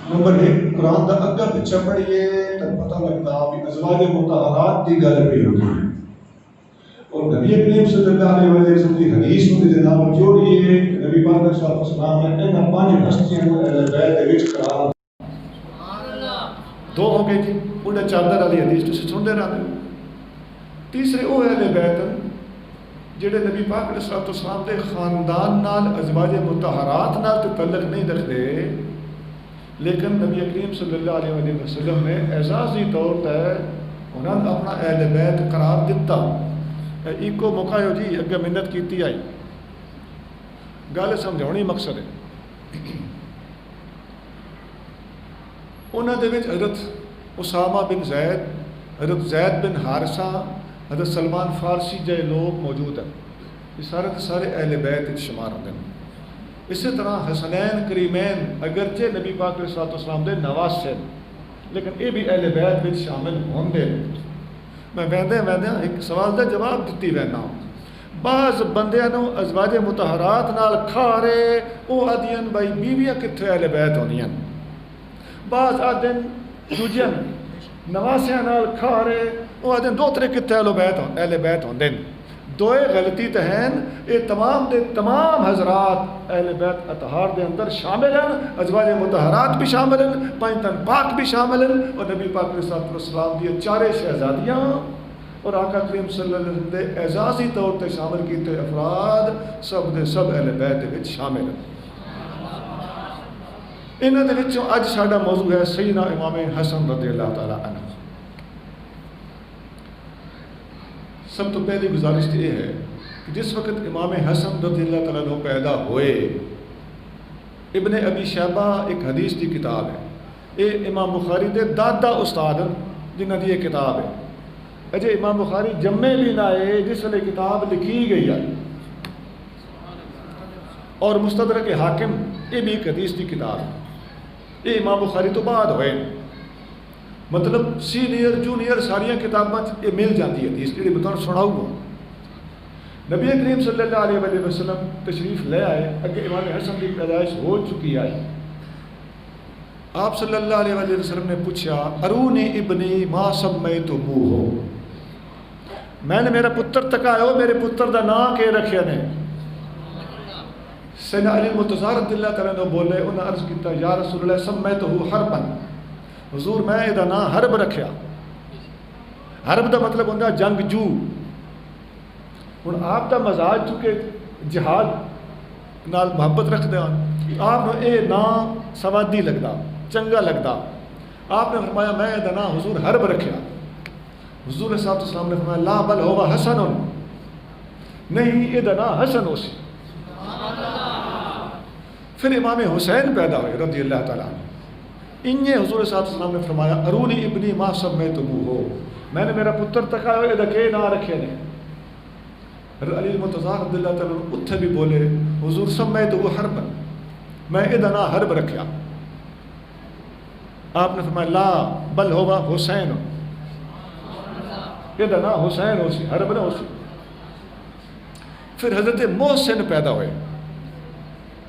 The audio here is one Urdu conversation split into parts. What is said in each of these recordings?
نمبر 1 قرآن دا اگا پچھا پڑھیے تو پتہ لگتا کہ ازواج مطہرات کی گل پہ ہوتی ہے، اور نبی کریم صلی اللہ علیہ وسلم کی حدیث میں جناب جوڑیے نبی پاک صلی اللہ علیہ وسلم نے ان پانچ ہستیاں کو اہل بیت دے وچ قرار دو ہو گئی جی انہیں چادر والی حدیث تسی سنتے رہتے ہو۔ تیسرے وہ اہل بیت جڑے نبی پاک علیہ السلام دے خاندان نال ازواج مطہرات نال تعلق نہیں رکھتے، لیکن نبی کریم صلی اللہ علیہ وسلم نے اعزازی طور پر انہوں نے اپنا اہل بیت قرار دیتا۔ ایکو موقع ہو جی اگے محنت کیتی آئی گل سمجھاؤنی مقصد ہے۔ انہوں نے حضرت اسامہ بن زید، حضرت زید بن حارثہ، حضرت سلمان فارسی جائے لوگ موجود ہیں، یہ سارے اہل بیت شمار ہوتے ہیں۔ اسی طرح حسنین کریمین اگرچہ نبی پاک علیہ السلام دے نواسے لیکن یہ بھی اہل بیت میں شامل ہوندے۔ میں ویندے ایک سوال دا جواب دیتی رہنا، بعض بندیاں نو ازواج مطہرات نال کھارے وہ آدین بھائی بیویاں کتنے اہل بیت ہونی ہیں، بعض آدین دوجیاں نواسیاں نال کھارے وہ آدین دو طرح کتنے اہل بیت ہوندے۔ دوئے غلطی تو ہیں، یہ تمام دے تمام حضرات اہل بیت اطہار دے اندر شامل ہیں، ازواج مطہرات بھی شامل ہیں، پنجتن پاک بھی شامل ہیں، اور نبی پاک علیہ السلام دی چارے شہزادیاں اور آقا کریم صلی اللہ علیہ وسلم دے اعزازی طور تے شامل کیتے افراد سب دے سب اہل بیت دے وچ شامل ہیں۔ انہاں دے وچوں اج ساڈا موضوع ہے سیدنا امام حسن رضی اللہ تعالی عنہ۔ سب تو پہلی گزارش یہ ہے کہ جس وقت امام حسن رضی اللہ تعالیٰ عنہ پیدا ہوئے، ابن ابی شیبہ ایک حدیث کی کتاب ہے، یہ امام بخاری دے دادا استاد جنہ دی یہ کتاب ہے، اجے امام بخاری جمے بھی نہ آئے جس نے کتاب لکھی گئی ہے، اور مستدرک حاکم یہ بھی ایک حدیث کی کتاب ہے، یہ امام بخاری تو بعد ہوئے، مطلب سینئر جونیئر ساریاں کتاباں یہ مل جاتی ہے حدیث جی بتاؤں سناؤں گا۔ نبی کریم صلی اللہ علیہ وسلم تشریف لے آئے، اگے امام حسن کی پیدائش ہو چکی آئی، آپ صلی اللہ علیہ وسلم نے پوچھا ارونی ابنی ما سمیتموہ، میں نے میرا پتر تکایا ہو، میرے پتر دا نام کے رکھے نے؟ سیدنا علی المرتضیٰ رضی اللہ تعالیٰ عنہ بولے، انہوں نے عرض کیتا یا رسول اللہ سمیتہ حربن، حضور میں یہ نام حرب رکھیا۔ حرب دا مطلب ہوتا جنگ جو، ہوں آپ دا مزاج چونکہ جہاد نال محبت رکھ دیا، آپ نے یہ نام سوادی لگتا، چنگا لگتا، آپ نے فرمایا میں یہ نام حضور حرب رکھیا۔ حضور صلی اللہ علیہ وسلم نے فرمایا لا بل ہوا حسن، نہیں یہ نام حسن ہو سی۔ پھر امام حسین پیدا ہوئے رضی اللہ تعالیٰ عنہ، انہیں حضور صلی اللہ علیہ وسلم نے فرمایا ارونی ابنی ما سمیتموہ، میں نے میرا پتر تکایا یہ دکے نہ رکھے نے۔ علی المرتضیٰ رضی اللہ تعالیٰ عنہ اتھے بھی بولے حضور سمیتہ حربا، میں یہ نام حرب رکھیا۔ آپ نے فرمایا لا بل ہوا حسین، یہ نام حسین ہو سی، حرب نہ ہو سی۔ پھر حضرت محسن پیدا ہوئے،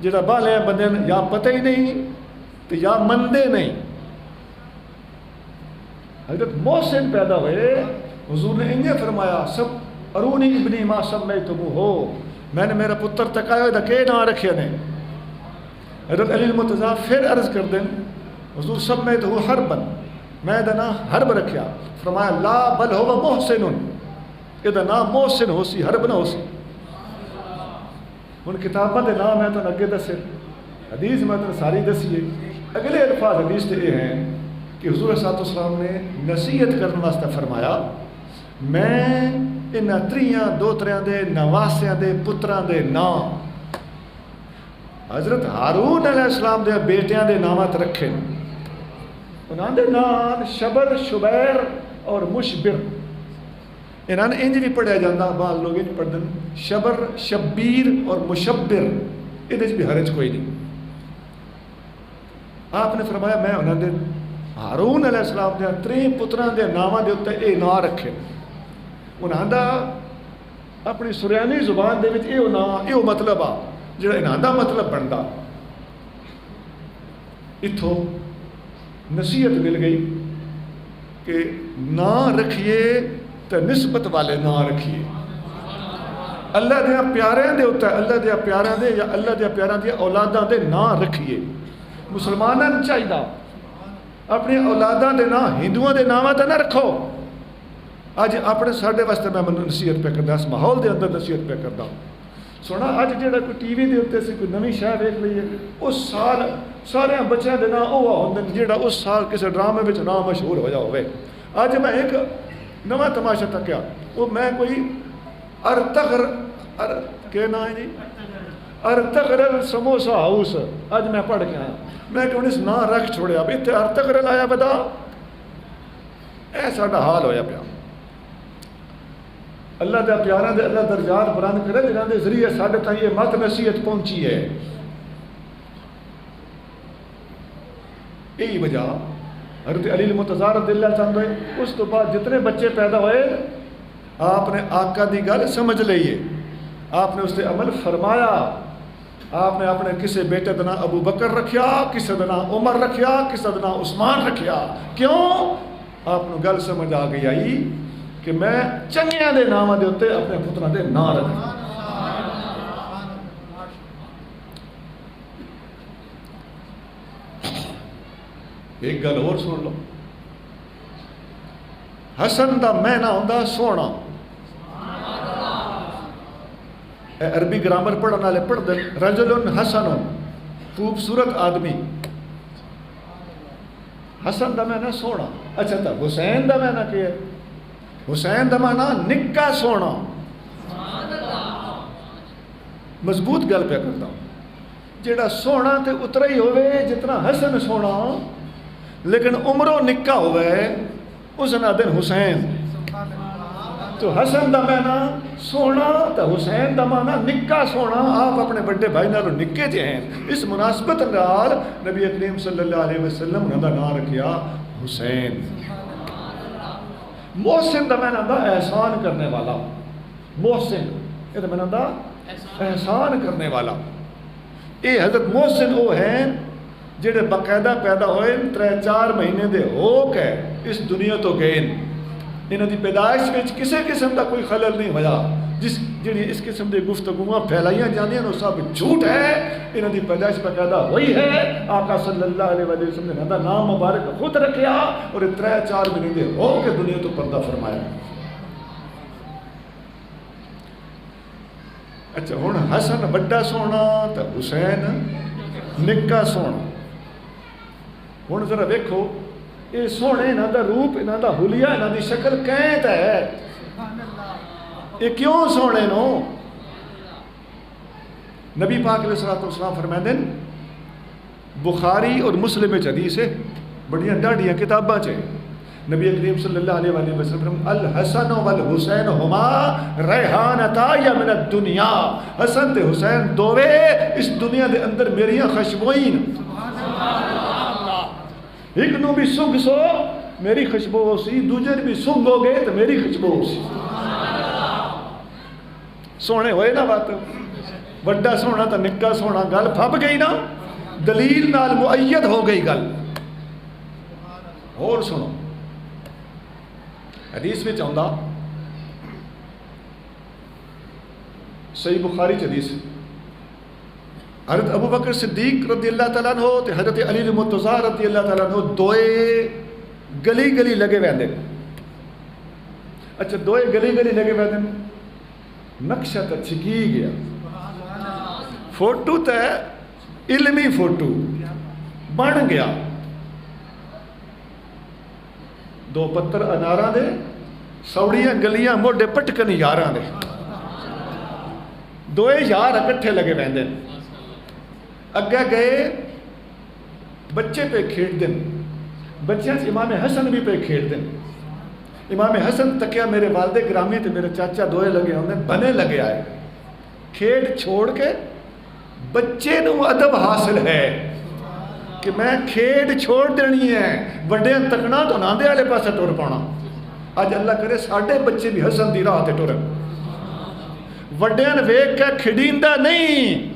جہاں بالے بندے یا پتہ ہی نہیں تو یا مندے نہیں، حضرت محسن پیدا ہوئے، حضور نے انہیں فرمایا سب ارونی ابنی ما سمیتموہ، میں نے میرا پتر تکایا دکے نہ رکھے نے۔ حضرت علی المرتضیٰ پھر عرض کر دیں حضور سمیتہ حربا، میں دا نام حرب رکھیا، فرمایا لا بل ہوا محسن، یہ دا نام محسن ہو سی، حرب نہ ہو سی۔ ان کتابوں کے نام ہے تو اگے دسے، حدیث میں تو ساری دسیے۔ اگلے الفاظ حدیث سے یہ ہیں کہ حضور صلی اللہ علیہ وسلم نے نصیحت کرنے واسطے فرمایا میں انہاں تریاں دو تریاں دے نواسیاں دے پتراں دے نام حضرت ہارون علیہ السلام دے بیٹیاں دے نامات رکھے، انہاں دے نام شبر، شبیر اور مشبر، انہاں نے انج بھی پڑھیا جاندہ، بعض لوگ انج پڑھ دیں شبر، شبیر اور مشبر، ادھے بھی حرج کوئی نہیں۔ آپ نے فرمایا میں انہوں نے ہارون علیہ السلام دے تری پتران دے نامہ دے اتنے یہ نام رکھے، انہوں دا اپنی سریانی زبان دے وچ یہ نام یہ مطلب آ جڑا انہوں دا مطلب بنتا۔ اتھوں نصیحت مل گئی کہ نہ رکھیے تو نسبت والے نہ رکھیے. اللہ دیا پیاریاں دے ہوتا ہے، اللہ دیا پیاریاں دے یا اللہ دیا پیاریاں دیا اولاداں دے نہ رکھیے. مسلمانوں نے چاہیے اپنی اولاداں دے نہ ہندوؤں دے نامہ تے نہ رکھو. اج اپنے ساڈے واسطے میں نصیحت پہ کردا، اس ماحول دے اندر نصیحت پہ کردا. سونا اج جہاں کوئی ٹی وی دے اتنے سے کوئی نویں شے ویکھ لئیے، اس سال سارے بچوں کے نام وہ ہوندے جہاں اس سال کسی ڈرامے میں نام مشہور ہو جا ہوئے. اج میں ایک نواں تماشا تکیا، وہ میں کوئی ارتغر کہ نام ہے جی ارتغرل سموسا ہاؤس، اج میں پڑھ کے آیا. میں کہ اس نام رکھ چھوڑیا بھی اتنے ارتغرل آیا بدا. اے ساڈا حال ہویا پیا. اللہ دے پیاراں دے اللہ درجات بلند کرے جنہاں دے ذریعے ساڈے تائیں یہ مت نصیحت پہنچی ہے. یہی وجہ حضرت علی المرتضیٰ رضی اللہ عنہ اس تو بعد جتنے بچے پیدا ہوئے آپ نے آقا دی گل سمجھ لئیے، آپ نے اس سے عمل فرمایا. آپ نے اپنے کسی بیٹے دا نام ابو بکر رکھیا، کسی دا نام عمر رکھیا، کسی دا نام عثمان رکھیا. کیوں؟ آپ نے گل سمجھ آ گئی آئی کہ میں چنگیاں دے نام دے ہوتے اپنے پتروں دے نام رکھنا. ایک گل اور سن لو، حسن دا معنی ہوندا سونا. عربی گرامر پڑھنے والے پڑھ دیں، رجل حسن خوبصورت آدمی. حسن دا معنی سونا. اچھا تا حسین دا معنی کیا ہے؟ حسین دا معنی نکا سونا. مضبوط گل پہ کرتا ہوں، جیڑا سونا تے اترا ہی ہوئے جتنا حسن سونا، لیکن عمروں نکا ہوئے اس نا دن حسین. تو حسن دا معنی سونا تو حسین دا معنی نکا سونا. آپ اپنے بڑے بھائی نالوں نکے جے ہیں. اس مناسبت نال نبی کریم صلی اللہ علیہ وسلم نے دا نام رکھیا حسین. محسن دا معنی دا احسان کرنے والا. محسن یہ دا معنی دا احسان کرنے والا. یہ حضرت محسن وہ ہیں جڑے باقاعدہ پیدا ہوئے 3-4 مہینے دے ہو کے اس دنیا تو گئے. انہوں دی پیدائش میں کسی قسم کا کوئی خلل نہیں ہوا. جس جڑی اس قسم دی گفتگوਆਂ پھیلائیاں جاندیاں وہ سب جھوٹ ہے. انہوں دی پیدائش باقاعدہ ہوئی ہے. آقا صلی اللہ علیہ وسلم نے نام مبارک خود رکھیا اور 3-4 مہینے دے ہو کے دنیا تو پردہ فرمایا. اچھا ہن حسن بڑا سونا تو حسین نکا سونا. ہن ذرا دیکھو یہ سونے انہاں دا روپ، انہاں دا حلیہ، انہاں دی شکل کینت ہے. یہ کیوں سونے نو؟ نبی پاک علیہ السلام فرمائے دن بخاری اور مسلم حدیث ہے، بڑیاں ڈاڑیاں کتاباں چ نبی کریم صلی اللہ علیہ وسلم الحسن والحسین ہما ریحانتا یا من الدنیا. حسن تے حسین دووے اس دنیا دے اندر میریاں خوشبوئیں. ایک نو بھی سنگ سو میری خوشبو ہو سی، دوجے بھی سنگ ہو گئے تو میری خوشبو ہو سی. سونے ہوئے نا بات. بڑا سونا تو نکا سونا گل پھب گئی نا، دلیل نال مؤید ہو گئی گل. اور سنو حدیث میں چاہتا صحیح بخاری حدیث حضرت ابو بکر صدیق رضی اللہ تعالیٰ عنہ تے حضرت علی المرتضیٰ رضی اللہ تعالیٰ عنہ دوئے گلی گلی لگے ویندے. اچھا دوئے گلی گلی لگے ویندے نقشہ تا چھکی گیا. فوٹو تے علمی فوٹو بن گیا. 2 پتر اناراں دے، سوڑیاں گلیاں موڈے پٹکن یاراں دے. دوئے یار اکٹھے لگے ویندے. اگے گئے بچے پہ کھیڑ دن. بچیاں سے امام حسن بھی پہ کھیڑ دن. امام حسن تکیا میرے والد گرامی تے میرے چاچا دوئے لگے ہوندے بنے لگے آئے. کھیڑ چھوڑ کے بچے نو ادب حاصل ہے کہ میں کھیڑ چھوڑ دینی ہے، بڑے تکنا تو ناندے والے پاسے ٹر پانا. اج اللہ کرے ساڈے بچے بھی حسن دی راہ تے ٹرن. وڈیاں ویکھ کے کھڑیندا نہیں،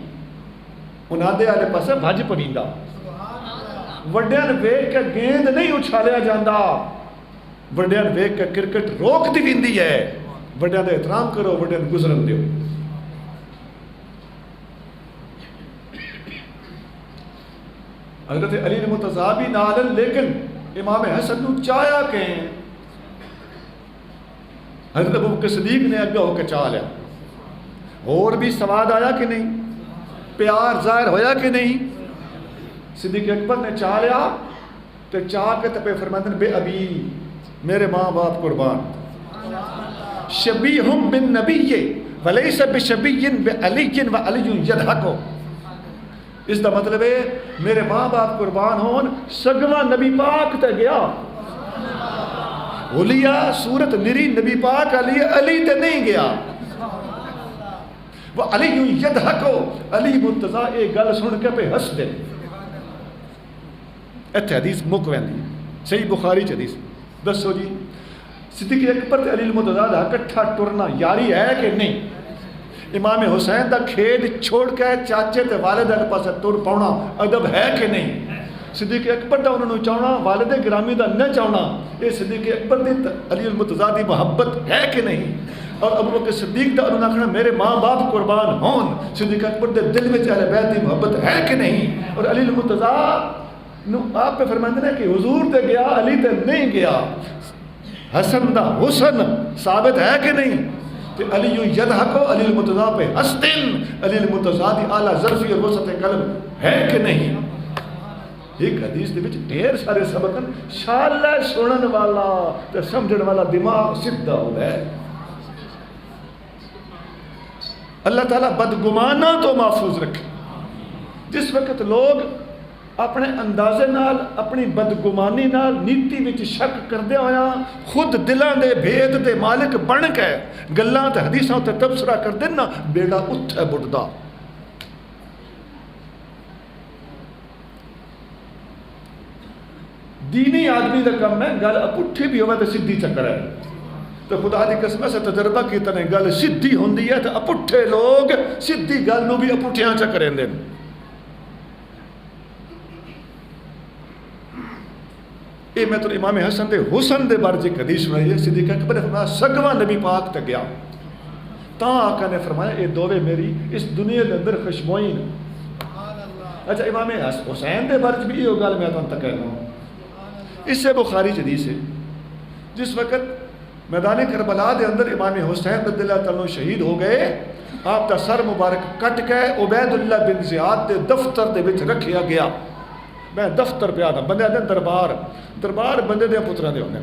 انہاں دے والے پاسے بھج پڑیندا. وڈیاں ویکھ کے گیند نہیں اچھالیا جاتا، وڈیاں ویکھ کے کرکٹ روک دی ویندی ہے۔ وڈیاں دا احترام کرو، وڈیاں گزرن دیو۔ حضرت علی المرتضیٰ نال، لیکن امام حسن نو چایا کہ حضرت ابوبکر صدیق نے اگے ہو کے چاہ لیا۔ اور بھی سواد آیا کہ نہیں؟ پیار ظاہر ہویا کہ نہیں؟ صدیق اکبر نے چاہ لیا تو چاہ کے تپے فرماتے ہیں بے ابی، میرے ماں باپ قربان، شبیہم بن نبی ولیس بشبی بعلی و علی یدھکو۔ اس دا مطلب ہے میرے ماں باپ قربان ہون، سگواں نبی پاک تے گیا، حلیہ صورت نری نبی پاک علی علی تے نہیں گیا۔ وہ علی یدھکو، علی مرتضیٰ ایک گل سن کے پہ ہس دے۔ اتھے حدیث مک ویندی صحیح بخاری چ حدیث۔ دسو جی صدیق اکبر تے علی المرتضیٰ دا کٹھا ٹرنا یاری ہے کہ نہیں؟ امام حسین دا کھیڈ چھوڑ کے چاچے تے والد دے پاسے ٹر پاؤنا ادب ہے کہ نہیں؟ صدیق اکبر دا انہوں نے چاہنا، والد گرامی دا نہ چاہنا، یہ صدیق اکبر دی علی المرتضیٰ دی محبت ہے کہ نہیں؟ اور ابو بکر صدیق دا انہوں نے کہنا میرے ماں باپ قربان ہون، صدیق اکبر دے دل میں اہل بیت دی محبت ہے کہ نہیں؟ اور علی المرتضیٰ نو آپ پہ فرماندے ہیں کہ حضور تے گیا، علی تے نہیں گیا۔ حسن دا حسن ثابت ہے کہ نہیں؟ کہ علی یدھکو، علی المرتضیٰ پہ حسن، علی المرتضیٰ دی اعلیٰ ظرفی اور وسط قلب ہے کہ نہیں؟ ایک حدیث دے وچ ڈھیر سارے سبق ہیں، شاءاللہ سنن والا تے سمجھن والا دماغ سیدھا ہو ہے۔ اللہ تعالیٰ بدگمانہ تو محفوظ رکھے۔ جس وقت لوگ اپنے اندازے نال، اپنی بدگمانی نال نیتی وچ شک کردے ہویا خود دلاں دے بھید دے مالک بن کے گلاں تے حدیثاں تے تبصرہ کردے نا، بیڑا اتھے بڑھدا۔ دینی آدمی دا کم ہے گل اپٹھی بھی ہوئے تو سدھی چکر ہے۔ تو خدا دی قسم سے تجربہ کیتا نے گل سدھی ہوندی ہے تو اپٹھے لوگ سدھی گل نو بھی اپٹھیاں چکریں دیں۔ یہ میں تو امام حسن دے حسن دے بارے ایک حدیث سنائی ہے۔ صدیق اکبر نے فرمایا سگواں نبی پاک تے گیا، تاں آقا نے فرمایا اے دووے میری اس دنیا دے اندر خوشبوئیں۔ اچھا امام حسین دے بارے بھی یہ گل میں تک کہہ رہا ہوں۔ اس سے بخاری حدیث ہے، جس وقت میدان کربلا دے اندر امام حسین رضی اللہ تعالیٰ شہید ہو گئے، آپ دا سر مبارک کٹ کے عبید اللہ بن زیاد دے دفتر دے وچ رکھیا گیا۔ میں دفتر پہ آتا بندے آتے دربار، دربار بندے دے پترہ دے ہونے،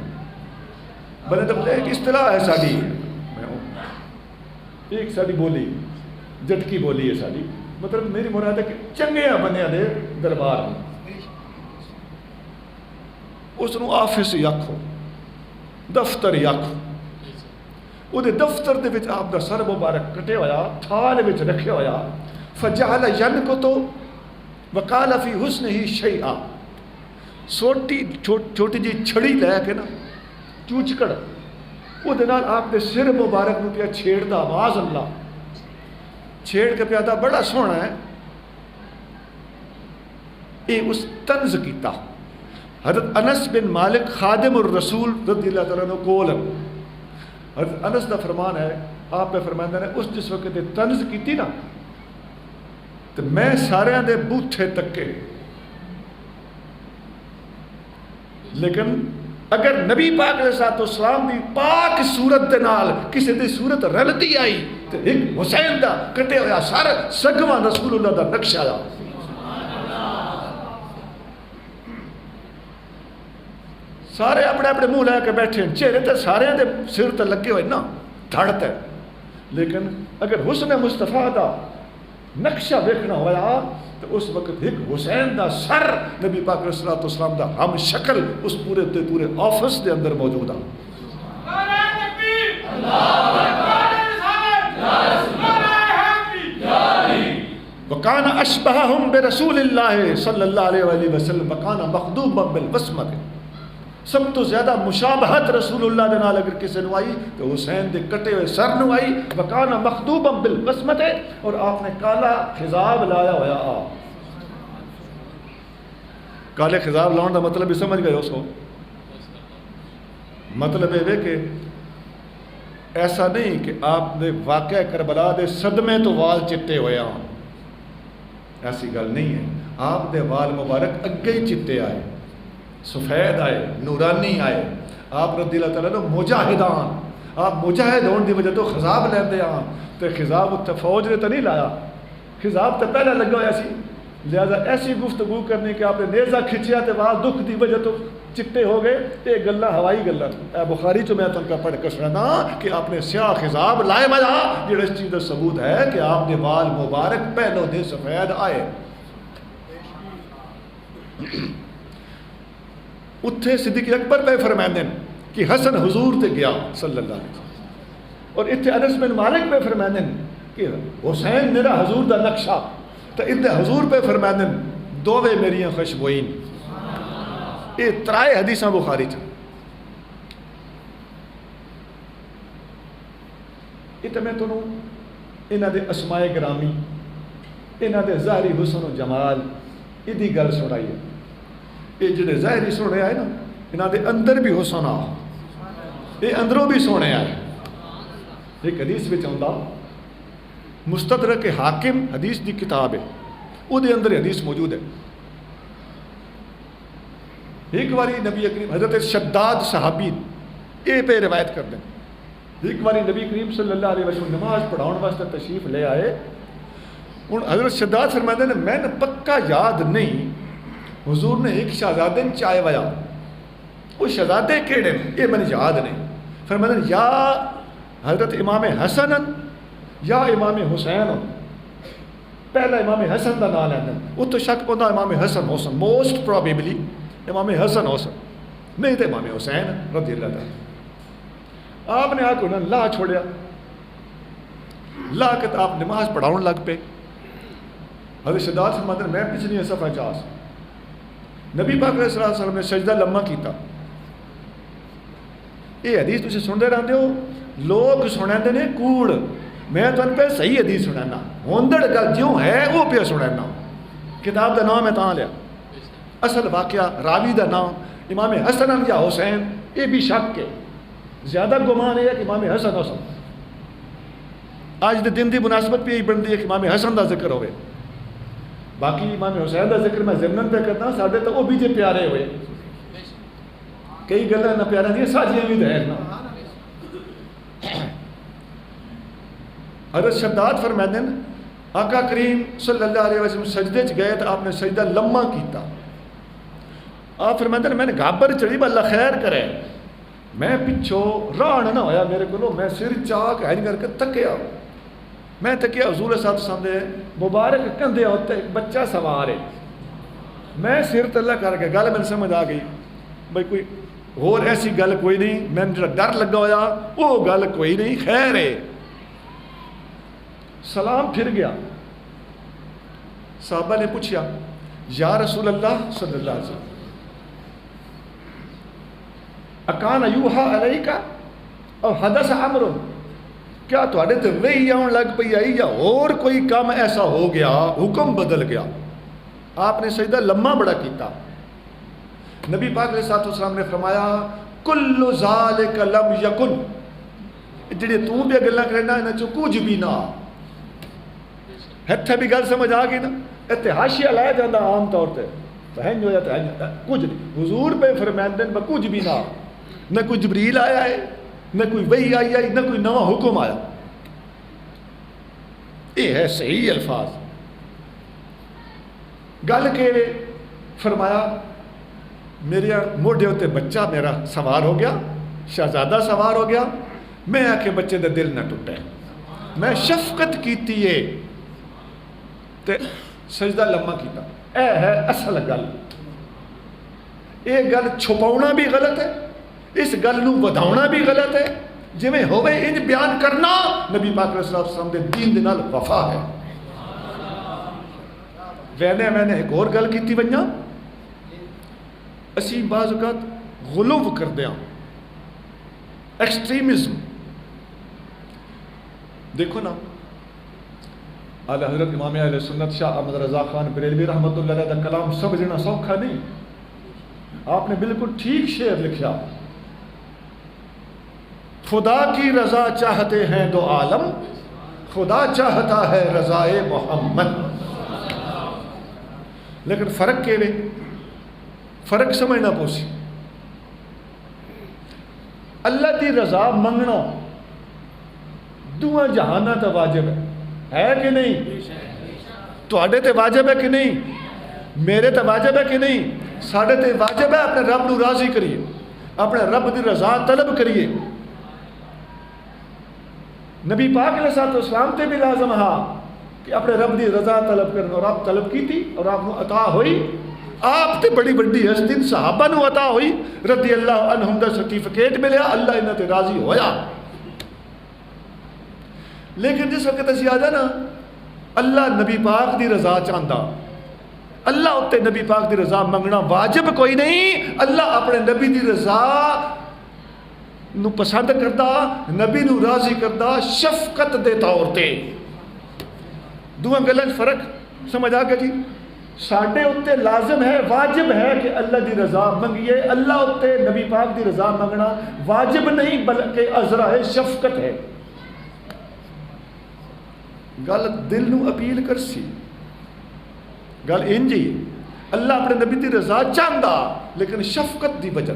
بندے دے پترہ ایک اصطلاح ہے ساڑی، ایک ساڑی بولی جٹکی بولی ہے ساڑی، مطلب میری مراد ہے کہ چنگے بندے دے دربار اس نو آفس یکھو، دفتر یکھو، وہ دے دفتر دے وچ آپ دا سر مبارک کٹے ہویا، تھال وچ رکھے ہویا، فجعل ینکتو وقال فی حسن ہی شیئا، چھوٹی جی چھڑی لے کے نا چوچکڑ وہ دنال آپ دے سر مبارک نو پیا چھیڑ دا، معاذ اللہ چھیڑ کے پیادا بڑا سونا ہے۔ اے اس طنز کیتا حضرت انس بن مالک خادم الرسول رضی اللہ تعالیٰ عنہ کول، حضرت انس دا فرمان ہے، آپ پہ فرماندہ نے اس جس وقت طنز کیتی نا تو میں سارے دے بوتھے تکے، لیکن اگر نبی پاک علیہ السلام دی پاک صورت دے نال کسی دی صورت رلتی آئی تو ایک حسین دا کٹے ہویا سر سگواں رسول اللہ دا نقشہ آیا۔ سارے اپنے اپنے منہ لے کے بیٹھے ہیں، چہرے تے سارے دے سر تے لگے ہوئے نا دھڑتے، لیکن اگر حسن مصطفیٰ دا نقشہ دیکھنا ہوا تو اس وقت ایک حسین دا سر نبی پاک علیہ السلام دا ہم شکل اس پورے تے پورے آفس دے اندر موجود ہے۔ وکان اشبہہم برسول اللہ صلی اللہ علیہ وآلہ وسلم وکان مخدوبا بالبسمۃ، سب تو زیادہ مشابہت رسول اللہ دے نال اگر کسی نو آئی تو حسین دے کٹے ہوئے سر نو آئی، وکان مخدوبا بالبسمۃ، اور آپ نے کالا خضاب لایا ہوا۔ کالے خضاب لاؤن کا مطلب بھی سمجھ گئے اس کو؟ مطلب یہ کہ ایسا نہیں کہ آپ نے واقعہ کربلا دے صدمے تو وال چٹے ہوئے ہوں، ایسی گل نہیں ہے. آپ دے وال مبارک اگے ہی چٹے آئے، سفید آئے، نورانی آئے. آپ رضی اللہ تعالیٰ نے مجاہدان، آپ مجاہد ہونے دی وجہ تو خضاب لیندے آں. تو خضاب اتنے فوج نے تو نہیں لایا، خضاب تو پہلے لگا ہوا سی. لہذا ایسی گفتگو کرنے کہ آپ نے نیزہ کھچیا تو وال دکھ دی وجہ تو چٹے ہو گئے، یہ گلہ ہوائی گلہ. اے بخاری چو میں تم کا پڑھ کر سنا کہ آپ نے سیاہ خضاب لائے بجا، یہ اس چیز کا ثبوت ہے کہ آپ نے وال مبارک پہلو دے سفید آئے. اتھے صدیق اکبر پہ فرمائندن کہ حسن حضور تے گیا صلی اللہ علیہ وسلم، اور اتھے انس بن مالک پہ فرمائندن کہ حسین میرا حضور دا نقشہ. تو اتھے حضور پہ فرمائندن دووے میریاں خوشبوئین. یہ ترائے حدیثاں بخاری چاہ. اتنے میں تنوں انہاں دے اسماء گرامی، انہاں دے ظاہری حسن و جمال ادھی گل سنائی ہے. یہ جڑے ظاہری سونے آئے نا، انہاں دے اندر بھی حسن آ، یہ اندروں بھی سونے آئے. ایک حدیث میں چاہتا مستدرک حاکم حدیث دی کتاب ہے، وہ دے اندر حدیث موجود ہے. ایک باری نبی کریم حضرت شداد صحابی یہ پہ روایت کر دیں. ایک باری نبی کریم صلی اللہ علیہ وسلم نماز پڑھاؤن واسطے تشریف لے آئے. ہوں حضرت شداد فرماتے ہیں میں نے پکا یاد نہیں حضور نے ایک شہزادے نے چائے وایا، وہ شہزادے کیڑے یہ میں نے یاد نہیں. فرماتے ہیں یا حضرت امام حسن یا امام حسین. پہلا امام حسن کا نام لینا، وہ تو شک پہنتا امام حسن حسن، موسٹ پروبیبلی امام حسن حسن، نہیں تو امام حسین رضی اللہ تعالیٰ. آپ نے آ کے انہوں نے لا چھوڑیا، لا کے آپ نماز پڑھاؤن لگ پے. حضرت شداد فرماتے ہیں میں پچھلی صفحہ چاس نبی پاک علیہ الصلوۃ والسلام نے سجدہ لمبا کیتا. یہ حدیث تسی سنتے رہتے ہو، لوگ سناتے ہیں کوڑ، میں تمہیں پہ صحیح حدیث سنانا، ہوندڑ گل جیوں ہے وہ پہ سنانا. کتاب کا نام ہے تاں لیا، اصل واقعہ راوی دا نام امام حسن یا حسین یہ بھی شک ہے. زیادہ گمان ہے کہ امام حسن حسن. آج دے دن دی مناسبت بھی یہی بنتی ہے کہ امام حسن دا ذکر ہوئے. باقی امام حسین دا ذکر میں ضمن پہ کرنا، ساڈے تو وہ بھی جے پیارے ہوئے. کئی گلاں نہ پیارا نہیں، ساجیاں بھی دہر نا. حضرت شداد فرماتے ہیں آقا کریم صلی اللہ علیہ وسلم سجدے چ گئے تو آپ نے سجدہ لمبا کیتا. آپ فرماتے ہیں میں نے گھابر چڑھی اللہ خیر کرے، میں پچھو راہ نہ ہویا میرے کو، میں سر چاک ہینج کر کے تکیا. میں تکیا حضور صاحب سامنے مبارک کندھے ہوتے ایک بچہ سوار ہے. میں سر تلا کر کے گل میں سمجھ آ گئی بھائی کوئی اور ایسی گل کوئی نہیں، میں جو ڈر لگا ہوا وہ گل کوئی نہیں، خیر ہے. سلام پھر گیا. صحابہ نے پوچھا یا رسول اللہ صلی اللہ علیہ وسلم اکان یوحا علیکا اور حدث امر، کیا تھوڑے تے وہی آن لگ پئی آئی یا اور کوئی کام ایسا ہو گیا، حکم بدل گیا؟ آپ نے سجدہ لمبا بڑا کیتا. نبی پاک علیہ الصلوۃ والسلام نے فرمایا کل ذالک لم یکن، جڑے تو بھی گلاں کرنا انہاں چ کچھ بھی نہ. اتھے بھی گل سمجھ آ گئی نا، اتنے حاشیہ لایا جاتا عام طور پہ ہنج ہو جاتا ہے کچھ نہیں. حضور پہ فرمائندے ہیں کچھ بھی نہ کوئی جبریل آیا ہے، نہ کوئی وحی آئی ہے، نہ کوئی نواں حکم آیا. یہ ہے صحیح الفاظ. گل کے فرمایا میرے موڈے ہوتے بچہ میرا سوار ہو گیا، شہزادہ سوار ہو گیا. میں آ کے بچے دا دل نہ ٹوٹے، میں شفقت کیتی ہے تے سجدہ لمبا کیتا. اے ہے اصل گل. یہ گل چھپاؤنا بھی غلط ہے، اس گل نو وداؤنا بھی غلط ہے. جی میں ہوئے انج بیان کرنا نبی پاک علیہ السلام دے دین دے نال وفا ہے. میں نے ایک اور گل کیتی ونجا، اسی بعض اوقات غلو کر دیا، ایکسٹریمزم. دیکھو نا اعلی حضرت امام اہل سنت شاہ احمد رضا خان بریلوی رحمۃ اللہ علیہ کا کلام سمجھنا سوکھا نہیں. آپ نے بالکل ٹھیک شعر لکھا، خدا کی رضا چاہتے ہیں دو عالم، خدا چاہتا ہے رضائے محمد۔ لیکن فرق کے وے فرق سمجھنا پوسی، اللہ دی رضا منگنا دعا جہانا تا واجب ہے کہ نہیں؟ تواڈے تے واجب ہے کہ نہیں؟ میرے تے واجب ہے کہ نہیں؟ ساڈے تے واجب ہے اپنے رب نو راضی کریے، اپنے رب دی رضا طلب کریے۔ نبی پاک علیہ الصلوۃ والسلام تے بھی لازم ہا کہ اپنے رب دی رضا طلب کرنا، اور آپ طلب کی تھی اور آپ نو عطا ہوئی۔ آپ تے بڑی بڑی ہستی صحابہ نو عطا ہوئی، رضی اللہ عنہم دا سرٹیفکیٹ ملیا، اللہ انہاں تے راضی ہویا۔ لیکن جس وقت اسی آ جانا اللہ نبی پاک دی رضا چاہندا، اللہ اتے نبی پاک دی رضا منگنا واجب کوئی نہیں، اللہ اپنے نبی دی رضا نو پسند کردا، نبی نو راضی کردا شفقت دے طور تے۔ دوواں گلاں فرق سمجھ آ گیا جی؟ ساڈے اتے لازم ہے، واجب ہے کہ اللہ دی رضا منگیے، اللہ اتے نبی پاک دی رضا منگنا واجب نہیں بلکہ عذرائے شفقت ہے۔ گل دل نو اپیل کرسی، گل انجی اللہ اپنے نبی دی رضا چاہندا، لیکن شفقت دی وجہ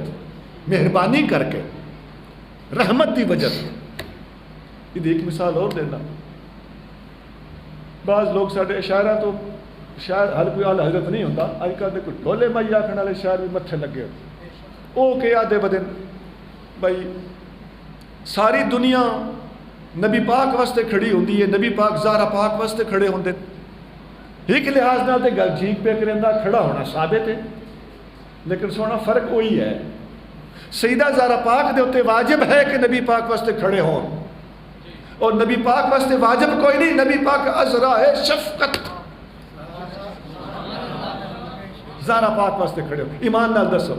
مہربانی کر کے رحمت دی وجہ۔ یہ ایک مثال اور دینا، بعض لوگ ساڈے شاعراں تو شاعر ہر کوئی آل حضرت نہیں ہوتا، اج کل دے کوئی ڈھولے مائی آکھن والے شاعر بھی متھے لگے ہوتے، او کہ آدھے بدن بھائی ساری دنیا نبی پاک واسطے کھڑی ہوندی ہے، نبی پاک زہرا پاک واسطے کھڑے ہوندے، ایک لحاظ نال تے گل ٹھیک پہ کریندا، کھڑا ہونا ثابت ہے، لیکن سونا فرق وہی ہے، سیدہ زہرا پاک دے اوتے واجب ہے کہ نبی پاک واسطے کھڑے ہون، اور نبی پاک واسطے واجب کوئی نہیں، نبی پاک عذرا ہے شفقت، زہرا پاک واسطے کھڑے ہو۔ ایمان نال دسو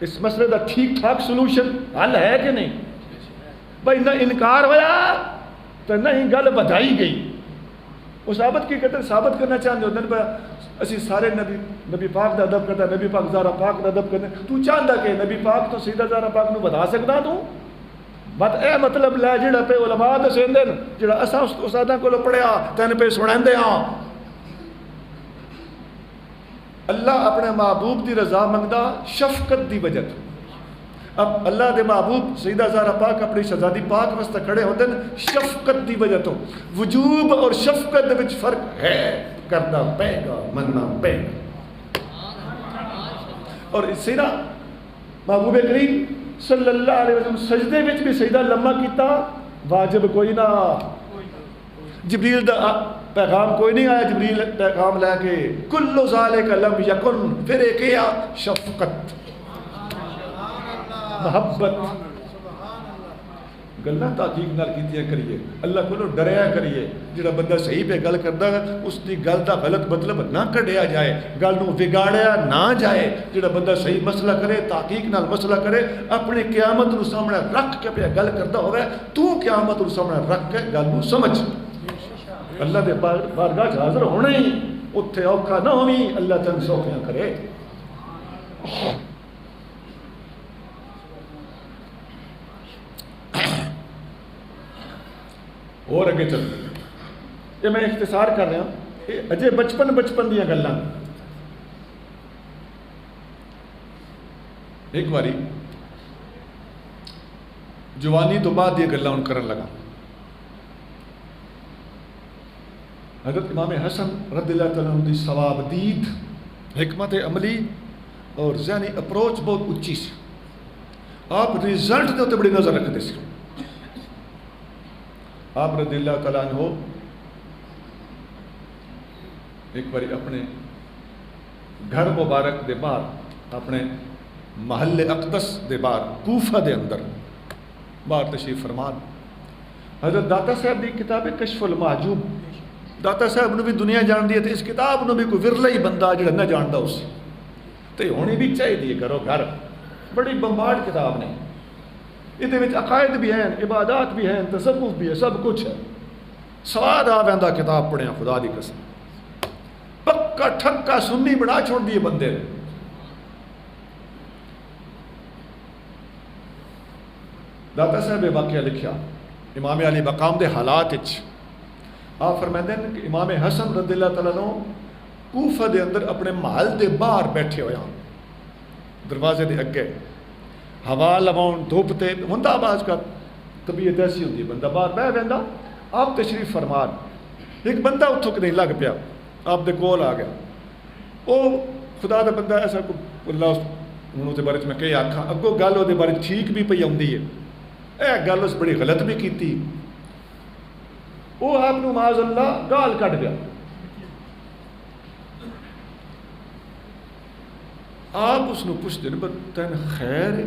اس مسئلے دا ٹھیک ٹھاک سلوشن حل ہے کہ نہیں؟ بھائی نہ انکار ہویا تو نہ ہی گل بدائی گئی، وہ ثابت کی کرتے ثابت کرنا چاہتے ہوتے ہیں اسی سارے نبی پاک دا ادب کرتا، نبی پاک زہرا پاک دا ادب کرتے، تو چاہتا کہ نبی پاک تو سیدھا زہرا پاک نو بتا سکتا تو بات اے مطلب لے جڑا پہ علماء دسیندے جڑا اساں استاداں کولوں پڑھیا تین پہ سناندے ہاں۔ اللہ اپنے محبوب دی رضا منگدا شفقت دی وجہ، اب اللہ دے محبوب سیدہ زہرا پاک اپنی شہزادی پاک واسطے کھڑے ہوندے شفقت دی وجہ تو، وجوب اور شفقت دے وچ فرق ہے، کرنا پے گا مننا پے گا۔ اور اسی طرح محبوب کریم صلی اللہ علیہ وسلم سجدے وچ بھی سجدہ لمبا کیتا، واجب کوئی نہ، جبریل دا پیغام کوئی نہیں آیا، جبریل پیغام لے کے کل ذالک لم یکن، پھر ایک کیا شفقت محبت، گلاں تحقیق نال کیتیاں کریے، اللہ کو ڈریا کریے، جڑا بندہ صحیح پہ گل کردا ہے اس دی گل دا غلط مطلب نہ کڈیا جائے، گل نو بگاڑیا نہ جائے، جڑا بندہ صحیح مسئلہ کرے تحقیق نال مسئلہ کرے، اپنے قیامت نو سامنے رکھ کے پہ گل کردا ہوئے، تو قیامت نو سامنے رکھ کے گل نو سمجھ، اللہ دے بارگاہ چ حاضر ہونا ہی اتنے اوکھا نہ ہوئی، اللہ تن سوکھیاں کرے۔ اور اگے چل یہ میں اختصار کر رہا ہوں، اجے بچپن دیا گلاں۔ ایک باری جوانی تو بعد یہ گلاں کرن لگا، حضرت امام حسن رضی اللہ تعالیٰ عنہ دی ثواب دید، حکمت عملی اور ذہنی اپروچ بہت اچھی سی، آپ ریزلٹ دے تے بڑی نظر رکھتے سی۔ آپ رضی اللہ تعالیٰ عنہ ایک باری اپنے گھر مبارک دے باہر، اپنے محل اقدس دے باہر کوفہ دے اندر باہر تشریف فرمان، حضرت داتا صاحب دی کتاب کشف المحجوب، داتا صاحب نے بھی دنیا جان دی ہے، اس کتاب نے بھی کوئی ورلا ہی بندہ جڑا نہ جاندا اس تے ہونی بھی چاہیے، کرو گھر بڑی بمبارڈ کتاب نے، یہ عقائد بھی ہیں، عبادات بھی ہیں، تصوف بھی ہے، سب کچھ ہے، سواد آ ویندا کتاب پڑھیا خدا دی قسم، پکا ٹھکا سنی بنا چھوڑ دیے بندے نے. داتا صاحب واقعہ لکھیا امام علی مقام دے حالات وچ. آپ فرماتے ہیں کہ امام حسن رضی اللہ تعالیٰ عنہ کوفہ دے اندر اپنے محل دے باہر بیٹھے ہوئے ہیں, دروازے دے اگے ہوا لواؤن دھوپ تے ہوندا باز کا طبیعت ایسی ہوندی, بندہ باہر بہ ویندا. آپ تشریف فرمان, ایک بندہ اتھوں کہ نہیں لگ پیا, آپ دے کول آ گیا. او خدا دا بندہ ایسا کو اللہ انہوں دے بارے میں کئی آکھاں اگوں گل وہ دے بارے ٹھیک بھی پئی آؤندی ہے, اے گل اس بڑی غلط بھی کیتی. وہ آپ نو معاذ اللہ گال کٹ گیا. آپ اس نو پوچھتے ہیں تین خیر ہے,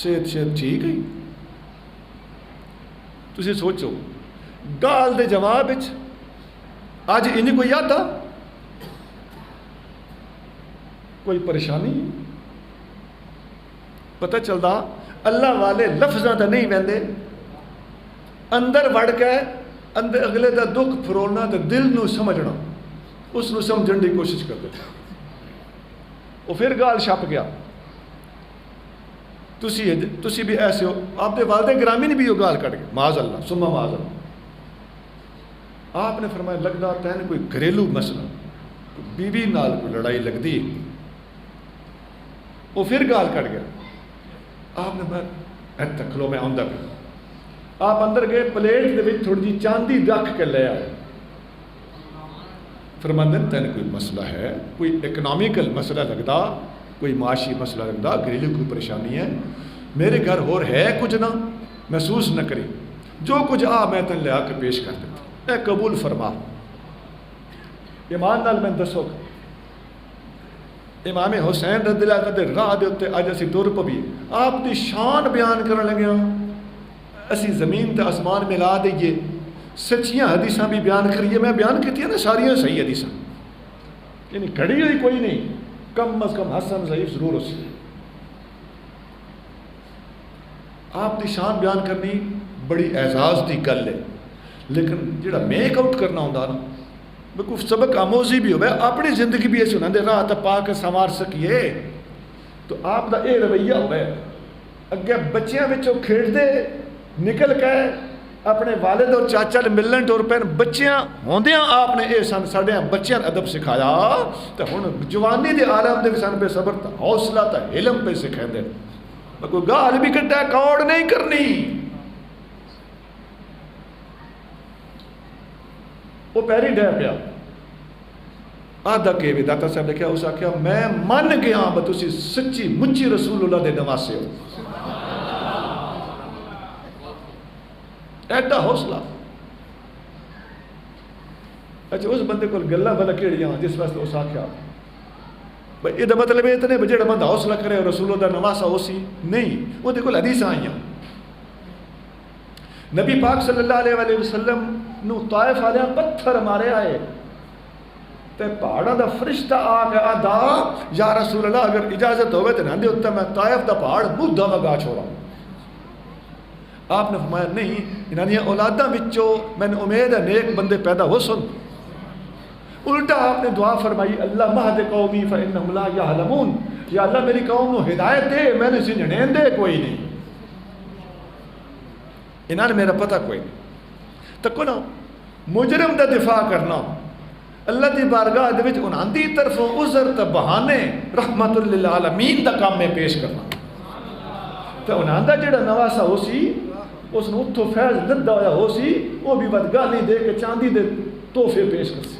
صحت ٹھیک ہے؟ تسی سوچو گال دے جواب وچ اج انہیں کوئی یاد آ کوئی پریشانی پتہ چلتا اللہ والے لفظاں تے نہیں ویندے, اندر وڑ کے اندر اگلے دا دکھ فروڑنا تے دل نو سمجھنا, اس نو سمجھن دی کوشش کرتے. وہ پھر گال چھپ گیا. تسی بھی ایسے ہو, آپ دے والد گرامی نے بھی وہ گال کٹ گئے معاذ اللہ ثم معاذ اللہ. آپ نے فرمایا لگدا تین کوئی گھریلو مسئلہ, بیوی نال کوئی لڑائی لگدی. وہ پھر گال کٹ گیا. آپ نے میں تک لو میں آؤں پہ. آپ اندر گئے, پلیٹ دے وچ تھوڑی جی چاندی رکھ کے لے آئے. فرماندے تین کوئی مسئلہ ہے, کوئی اکنامیکل مسئلہ لگتا, کوئی معاشی مسئلہ لگتا, گھریلو کوئی پریشانی ہے, میرے گھر اور ہے کچھ نہ, محسوس نہ کری, جو کچھ میں تن لے آ کے پیش کر دیتا, اے قبول فرما. ایمان نال میں دسو امام حسین رضی اللہ عنہ دے راہ دے اتنے اج اسی تر پوی آپ دی شان بیان کرن لگے ہاں. اسی زمین تے آسمان ملا دئیے, سچیاں حدیثاں بھی بیان کریے. میں بیان کیتی ہیں نا ساریاں صحیح حدیثاں, یعنی گھڑی ہوئی کوئی نہیں, کم از کم حسن ضعیف ضرور ہو سی. آپ دی شان بیان کرنی بڑی اعزاز دی گل ہے, لیکن جڑا میک آؤٹ کرنا ہوتا نا کوئی سبق آموزی بھی ہوئے, اپنی زندگی بھی ایسے ہونا راہ تے پا کے سنوار سکیے. تو آپ دا اے رویہ ہوئے اگے بچیاں وچوں کھیڈدے نکل کے اپنے والد اور چاچا لے ملن ٹور پین, بچیاں ہوندیاں آپ نے اے سن ساڈے بچیاں ادب سکھایا. تے ہن جوانی دے عالم دے سن پہ صبر تے حوصلہ تے علم پہ سکھاندے. کوئی گال بھی کٹا کوڑ نہیں کرنی. وہ پیری ڈہ پیا آدھا کے بھی داتا صاحب نے کیا اس آخیا میں من گیا بس تسی سچی مچی رسول اللہ دے نواسے ہو. ایڈا حوصلہ. اچھا اس بندے کو گلا بلا کیڑیاں جس واسطے اس آخیا بھائی یہ مطلب یہ تو نہیں جڑا بندہ حوصلہ کرے رسول اللہ دا نواسا ہو سی نہیں. وہ دیکھو حدیثاں آئیاں نبی پاک صلی اللہ علیہ وآلہ وسلم نو طائف والے پتھر مارے آئے تے پہاڑا دا فرشتہ آ کے آدھا یا رسول اللہ اگر اجازت ہوئے تو نہ دے ہوتا میں طائف دا پہاڑ مدہ مگا چھوڑا. آپ نے فرمایا نہیں, انہاں دی اولاداں وچوں میں نے امید ہے نیک بندے پیدا ہو سن. الٹا آپ نے دعا فرمائی اللہ مہد قومی فإنہم لا یعلمون, یا اللہ میری قوم نو ہدایت دے, میں نے سنجھنے دے کوئی نہیں, انہاں نے میرا پتہ کوئی نہیں. تکو نا مجرم دا دفاع کرنا اللہ دی بارگاہ دے وچ انہاں دی طرفوں عذر تے بہانے رحمت للعالمین دا کام میں پیش کرنا. تے انہاں دا جڑا نواسا ہو سی اس نے اتھوں فیض لدا ہویا ہو سی, وہ بھی بدگالی دے کے چاندی دے تحفے پیش کر سی.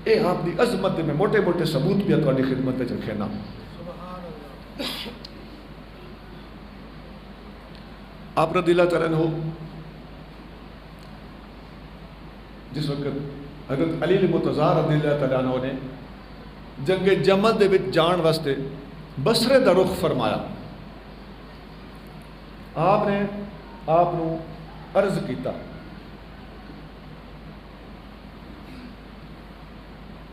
اے آپ دی عظمت میں موٹے موٹے ثبوت بھی تہاڈی خدمت وچ رکھنا. آپ رضی اللہ تعالیٰ عنہ جس وقت حضرت علی المرتضیٰ رضی اللہ تعالیٰ عنہ نے جنگ جمل دے وچ جان واسطے بصرے دا رخ فرمایا, آپ نے آپ نو عرض کیتا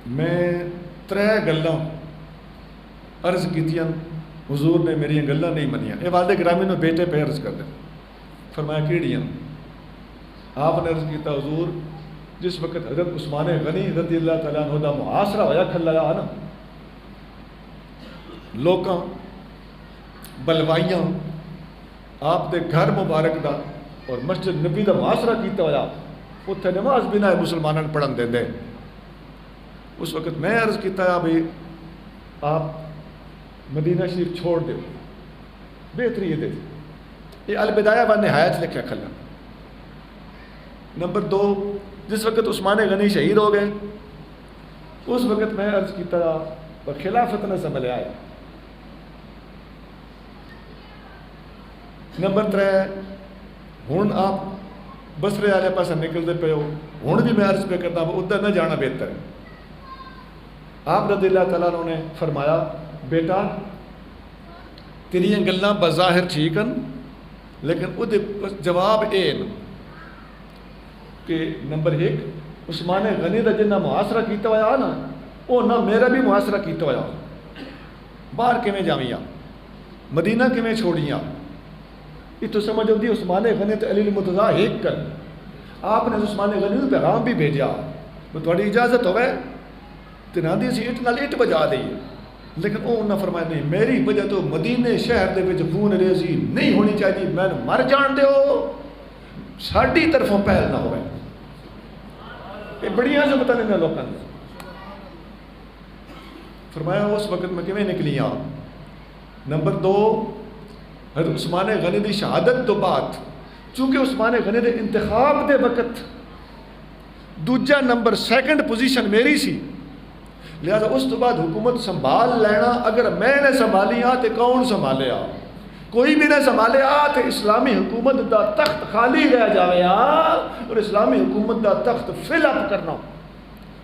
میں 3 گلاں عرض کیتیاں, حضور نے میری گلاں نہیں منیاں. یہ والد گرامی نو بیٹے پہ عرض کر دیں. فرمایا کیڑیاں؟ آپ نے عرض کیتا حضور جس وقت حضرت عثمان غنی رضی اللہ تعالیٰ عنہ دا محاصرہ ہویا کھلایا نا، لوکاں بلوائیاں آپ دے گھر مبارک دا اور مسجد نبی دا محاصرہ کیتا ہویا، اتنے نماز بھی نہ مسلمانوں نے پڑھن دے۔ اس وقت میں عرض کیتا ہے بھائی آپ مدینہ شریف چھوڑ دو، بہتری یہ البدایہ و نہایت لکھا کھلا۔ نمبر 2، جس وقت عثمان غنی شہید ہو گئے اس وقت میں عرض کیتا اور خلافت نہ سنبھلیا ہے۔ نمبر 3، ہوں آپ بسرے والے پاس نکلتے پے ہو، ہوں بھی میں عرض پہ کرتا ہوں ادھر نہ جانا بہتر ہے۔ آپ رضی اللہ تعالیٰ عنہ نے فرمایا بیٹا تیریاں گلاں بظاہر ٹھیک ہیں لیکن وہ جواب اے کہ نمبر 1 عثمان غنی دا جنہ محاصرہ کیتا ہوا نا وہ نہ میرا بھی محاصرہ کیتا ہوا، باہر کیویں جاویاں، مدینہ کیویں چھوڑیاں، یہ تو سمجھ ہوتی عثمان غنی تو علی المرتضیٰ ایک کر، آپ نے عثمان غنی کو پیغام بھی بھیجا وہ تھوڑی اجازت ہوئے تنادی سی اٹ نال اٹ بجا دی، لیکن وہ انہوں نے فرمایا نہیں میری وجہ تو مدینے شہر دے وچ خون ریزی نہیں ہونی چاہیے، میں مر جان دیو، ساڈی طرفوں پہل نہ ہوئے۔ یہ بڑی عظمت نے لوگوں نے فرمایا اس وقت میں کیویں نکلیاں۔ نمبر 2، حضرت عثمان غنی دی شہادت تو بعد چونکہ عثمان غنی دے انتخاب دے وقت دوجا نمبر 2nd پوزیشن میری سی، لہذا اس تو بعد حکومت سنبھال لینا اگر میں نے سنبھالیاں تو کون سنبھالیا، کوئی بھی نہ سنبھالیا تو اسلامی حکومت دا تخت خالی رہ جاویا، اور اسلامی حکومت دا تخت فل اپ کرنا،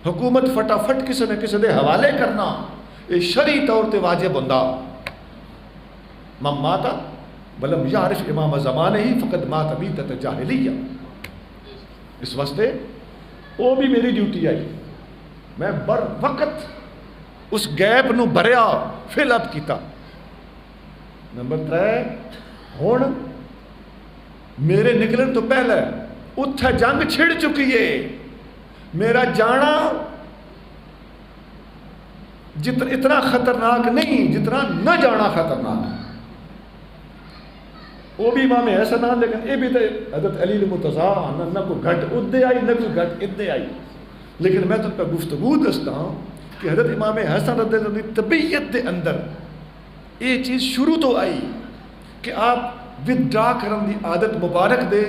حکومت فٹافٹ کسی نہ کسی دے حوالے کرنا یہ شرعی طور تے واجب ہوندا۔ من مات ولم یعرف امام زمانے ہی فقد مات میتۃ جاہلیہ، اس واسطے وہ بھی میری ڈیوٹی آئی، میں بر وقت اس گیپ نو بھریا فل اپ کیتا۔ نمبر 3، ہن میرے نکلن تو پہلے اتھے جنگ چھڑ چکی ہے، میرا جانا اتنا خطرناک نہیں جتنا نہ جانا خطرناک ہے۔ وہ بھی امام حسن آن لیکن یہ بھی تو حضرت علی المرتضیٰ نہ کوئی گھٹ ادھے آئی نہ کوئی گھٹ ادھے آئی، لیکن میں تم پہ گفتگو دستا ہوں کہ حضرت امام حسن رضی اللہ عنہ کی طبیعت دے اندر یہ چیز شروع تو آئی کہ آپ ودعا کرن دی عادت مبارک دے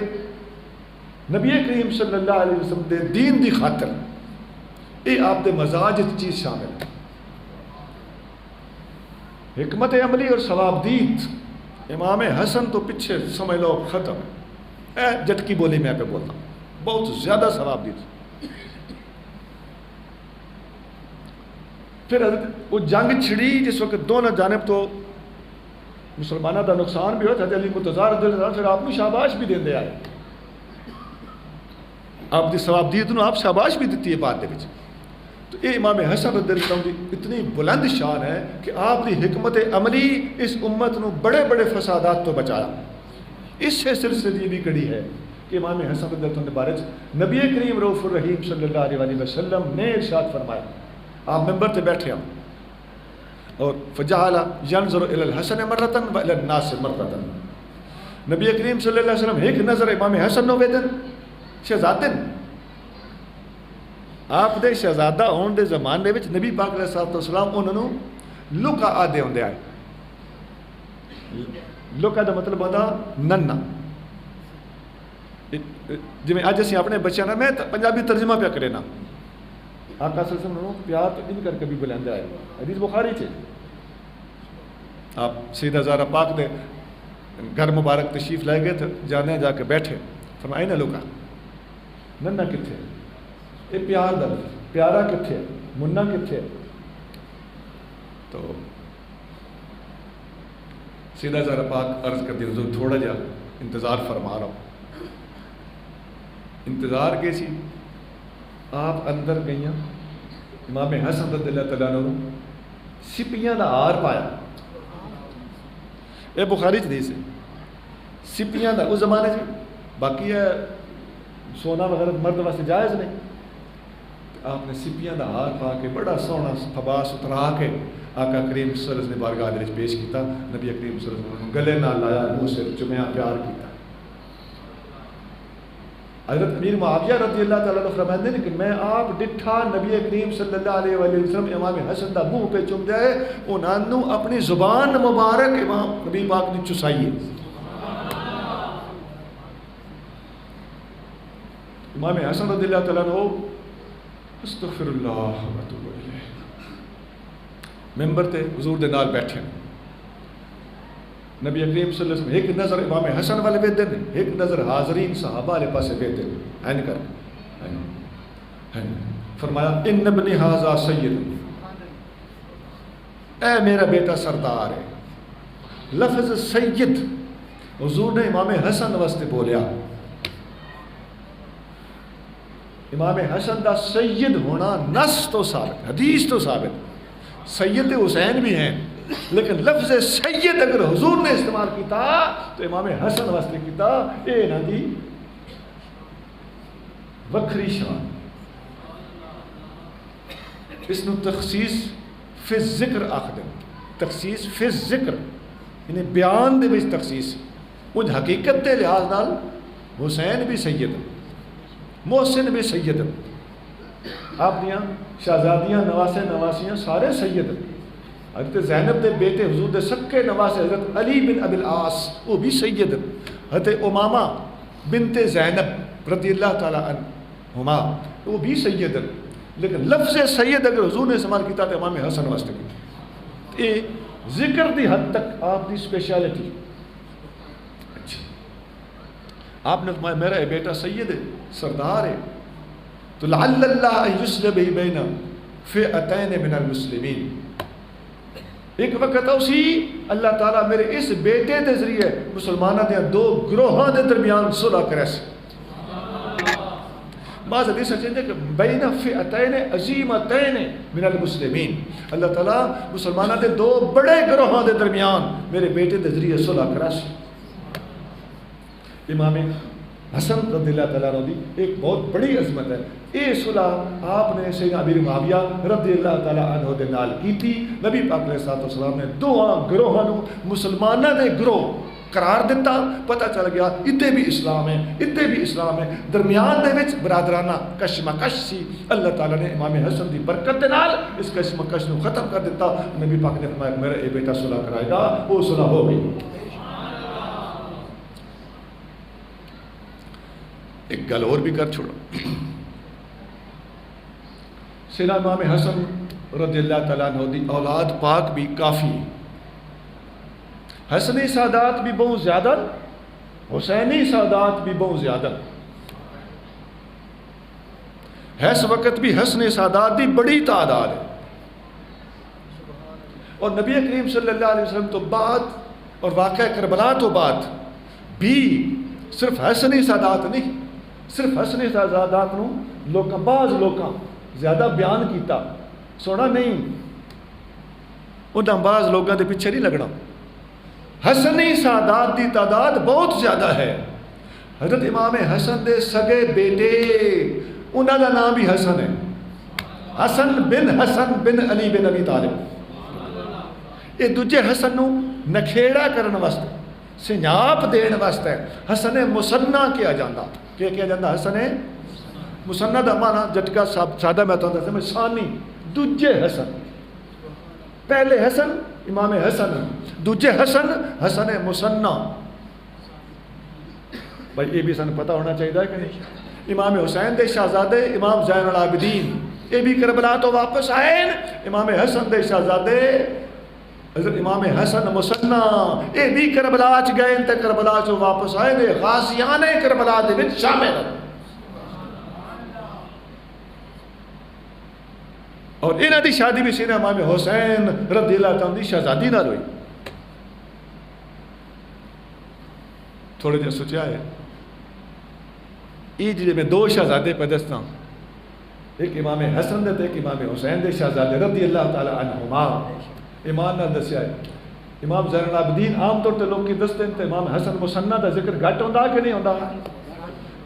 نبی کریم صلی اللہ علیہ وسلم دے دین دی خاطر یہ آپ دے مزاج چیز شامل ہے۔ حکمت عملی اور ثواب دید امام حسن تو پیچھے سمجھ لو ختم ہے، جٹکی بولی میں پہ بولتا ہوں، بہت زیادہ ثواب دید۔ پھر وہ جنگ چھڑی جس وقت دونوں جانب تو مسلمانوں کا نقصان بھی ہوا، حضرت علی مرتضیٰ رضی اللہ عنہ پھر آپ کو شاباش بھی دے آئے، آپ کی ثواب دید نو آپ شاباش بھی دیتی ہے بعد دے وچ۔ تو یہ امام حسن رضی اللہ عنہ کی اتنی بلند شان ہے کہ آپ کی حکمت عملی اس امت نو بڑے بڑے فسادات تو بچایا۔ اس سے سلسلے بھی کڑی ہے کہ امام حسن رضی اللہ عنہ کے بارے نبی کریم رؤوف الرحیم صلی اللہ علیہ وسلم نے ارشاد فرمایا، آپ ممبر تے بیٹھے ہیں اور فجعل ينظر الى الحسن مرۃ والى الناس مرۃ، نبی کریم صلی اللہ علیہ وسلم ایک نظر امام حسن نو ویدن شہزادن، آپ دے شہزادہ ہون دے زمانے وچ نبی پاک علیہ الصلوۃ والسلام انہاں نو لکا آدھے ہوندے آئے، لکا دا مطلب ہوتا ننا، جی میں اج اسی اپنے بچیاں میں پنجابی ترجمہ پہ کرے نا، آقا صلی اللہ علیہ وسلم پیار تو ان کر کے بھی بلند آئے، حدیث بخاری چھے، آپ سیدہ زہرا پاک دے گھر مبارک تشریف لائے گئے تھے، جانے جا کے بیٹھے، فرمایا نا لکا ننا کتھے، یہ پیار دا پیارا کتھے، منا کتھے، تو سیدہ زہرا پاک عرض کر دی حضور تھوڑا جا انتظار فرما رہا ہوں، انتظار کے سی آپ اندر گئیاں، امام حسن رضی اللہ تعالیٰ عنہ سپیاں دا ہار پایا، یہ بخاری حدیث ہے، سپیاں دا اس زمانے سے باقی ہے سونا وغیرہ مرد واسطے جائز نہیں، آپ نے سپیاں دا ہار پا کے بڑا سونا لباس اترا کے آقا کریم صلی اللہ علیہ وسلم نے بارگاہ دے وچ پیش کیتا. نبی کریم صلی اللہ علیہ وسلم گلے نال لایا, منہ سے چومیا, پیار کیتا. حضرت امیر معاویہ رضی اللہ تعالیٰ عنہ فرماتے ہیں کہ میں آپ ڈٹھا نبی کریم صلی اللہ علیہ وآلہ وسلم امام حسن دا منہ پہ چم جائے, انہوں اپنی زبان مبارک امام نبی پاک نے چسائیے. امام حسن رضی اللہ تعالیٰ عنہ استغفر اللہ و اتوب الیہ ممبر تے حضور دے نال بیٹھے. نبی کریم صلی اللہ علیہ وسلم ایک نظر امام حسن والے ویدے نے, ایک نظر حاضرین صحابہ والے پاسے ویدے نے, این کر فرمایا ان ابن ھذا سید, اے میرا بیٹا سردار ہے. لفظ سید حضور نے امام حسن واسطے بولیا. امام حسن دا سید ہونا نص تو ثابت, حدیث تو ثابت. سید حسین بھی ہیں, لیکن لفظ سید اگر حضور نے استعمال کیتا تو امام حسن واسطے کیتا. اے نا دی وکری شان. اس نو تخصیص فی ذکر آخر, تخصیص فی ذکر یعنی بیان دے وچ تخصیص. ان حقیقت دے لحاظ نال حسین بھی سید, محسن بھی سید, آپ دیاں شہزادیاں نواسے نواسیاں سارے سید. حضرت زینب دے بیٹے حضور دے سکے نواسے حضرت علی بن ابی العاص وہ بھی سید. حضرت امامہ بنت زینب رضی اللہ تعالی عنہما وہ بھی سید. لیکن لفظ سید اگر حضور نے استعمال کیتا تو امام حسن واسطے کی. یہ ذکر دی حد تک آپ دی اسپیشلٹی. اچھا آپ نے فرمایا میرا بیٹا سید ہے, سردار ہے, تو لعل اللہ یصلح به بین فئتین من المسلمین. ایک وقت اسی اللہ تعالیٰ میرے اس بیٹے دے ذریعے مسلمانوں دے دو گروہاں دے درمیان صلح کرے سے. بعض حدیث چاہتے ہیں کہ بین فئتین عظیمتین من المسلمین, اللہ تعالیٰ مسلمانوں دے دو بڑے گروہاں دے درمیان میرے بیٹے دے ذریعے صلح کرے سے. امام حسن رضی اللہ تعالیٰ عنہ دی ایک بہت بڑی عظمت ہے. یہ صلح آپ نے سیدنا امیر معاویہ رضی اللہ تعالیٰ عنہ دے نال کی تھی. نبی پاک علیہ الصلوۃ والسلام نے دونوں گروہاں نو مسلمانوں دے گروہ قرار دیتا. پتہ چل گیا اتنے بھی اسلام ہے, اتنے بھی اسلام ہے. درمیان دے وچ برادرانہ کشمکش سی. اللہ تعالیٰ نے امام حسن دی برکت دے نال اس کشمکش نو ختم کر دیتا. نبی پاک نے فرمایا میرا یہ بیٹا صلح کرائے گا. وہ صلح ہو گئی. ایک گل اور بھی کر چھوڑو. سیدنا امام حسن رضی اللہ تعالیٰ عنہ دی اولاد پاک بھی کافی. حسنی سادات بھی بہت زیادہ, حسینی سادات بھی بہت زیادہ. اس وقت بھی حسن سادات دی بڑی تعداد ہے. اور نبی کریم صلی اللہ علیہ وسلم تو بعد اور واقعہ کربلا تو بعد بھی صرف حسنی سادات نہیں, صرف حسنی سادات نو لوکاں بعض لوکاں زیادہ بیان کیتا سونا نہیں. انہاں بعض لوگوں دے پیچھے نہیں لگنا. حسنی سادات دی تعداد بہت زیادہ ہے. حضرت امام حسن دے سگے بیٹے انہاں دا نام بھی حسن ہے. حسن بن علی بن ابی طالب. یہ دوجے حسن نو نکھیڑا کرن واسطے, سنجاپ دین واسطے حسن مسنہ کیا جاندہ. کیا جاندہ حسن مسنہ دا مانا جٹکا سادہ میں تو میں ثانی دوجے حسن. پہلے حسن امام حسن, دوجے حسن حسن مسنہ. بھائی یہ بھی سن پتہ ہونا چاہیے کہ نہیں. امام حسین دے شہزادے امام زین العابدین یہ بھی کربلا تو واپس آئے. امام حسن دے شہزادے حضرت امام حسن مسنہ یہ بھی کربلا چ گئے تے کربلا چ واپس آئے دے غازیان کربلا دے وچ شامل ہیں. اور انہاں دی شادی بھی سیدنا امام حسین رضی اللہ تعالیٰ دی شہزادی نال ہوئی. تھوڑے جہا سوچا ہے یہ جی میں دو شہزادے پہ دستا, ایک امام حسن دے ایک امام حسین دے شہزادے رضی اللہ تعالیٰ عنہما. ایمان نال دسیا ہے امام زین العابدین عام طور تے لوگ کی دستے ہیں امام حسن مسنہ دا ذکر گھٹ ہوندا کہ نہیں ہوندا.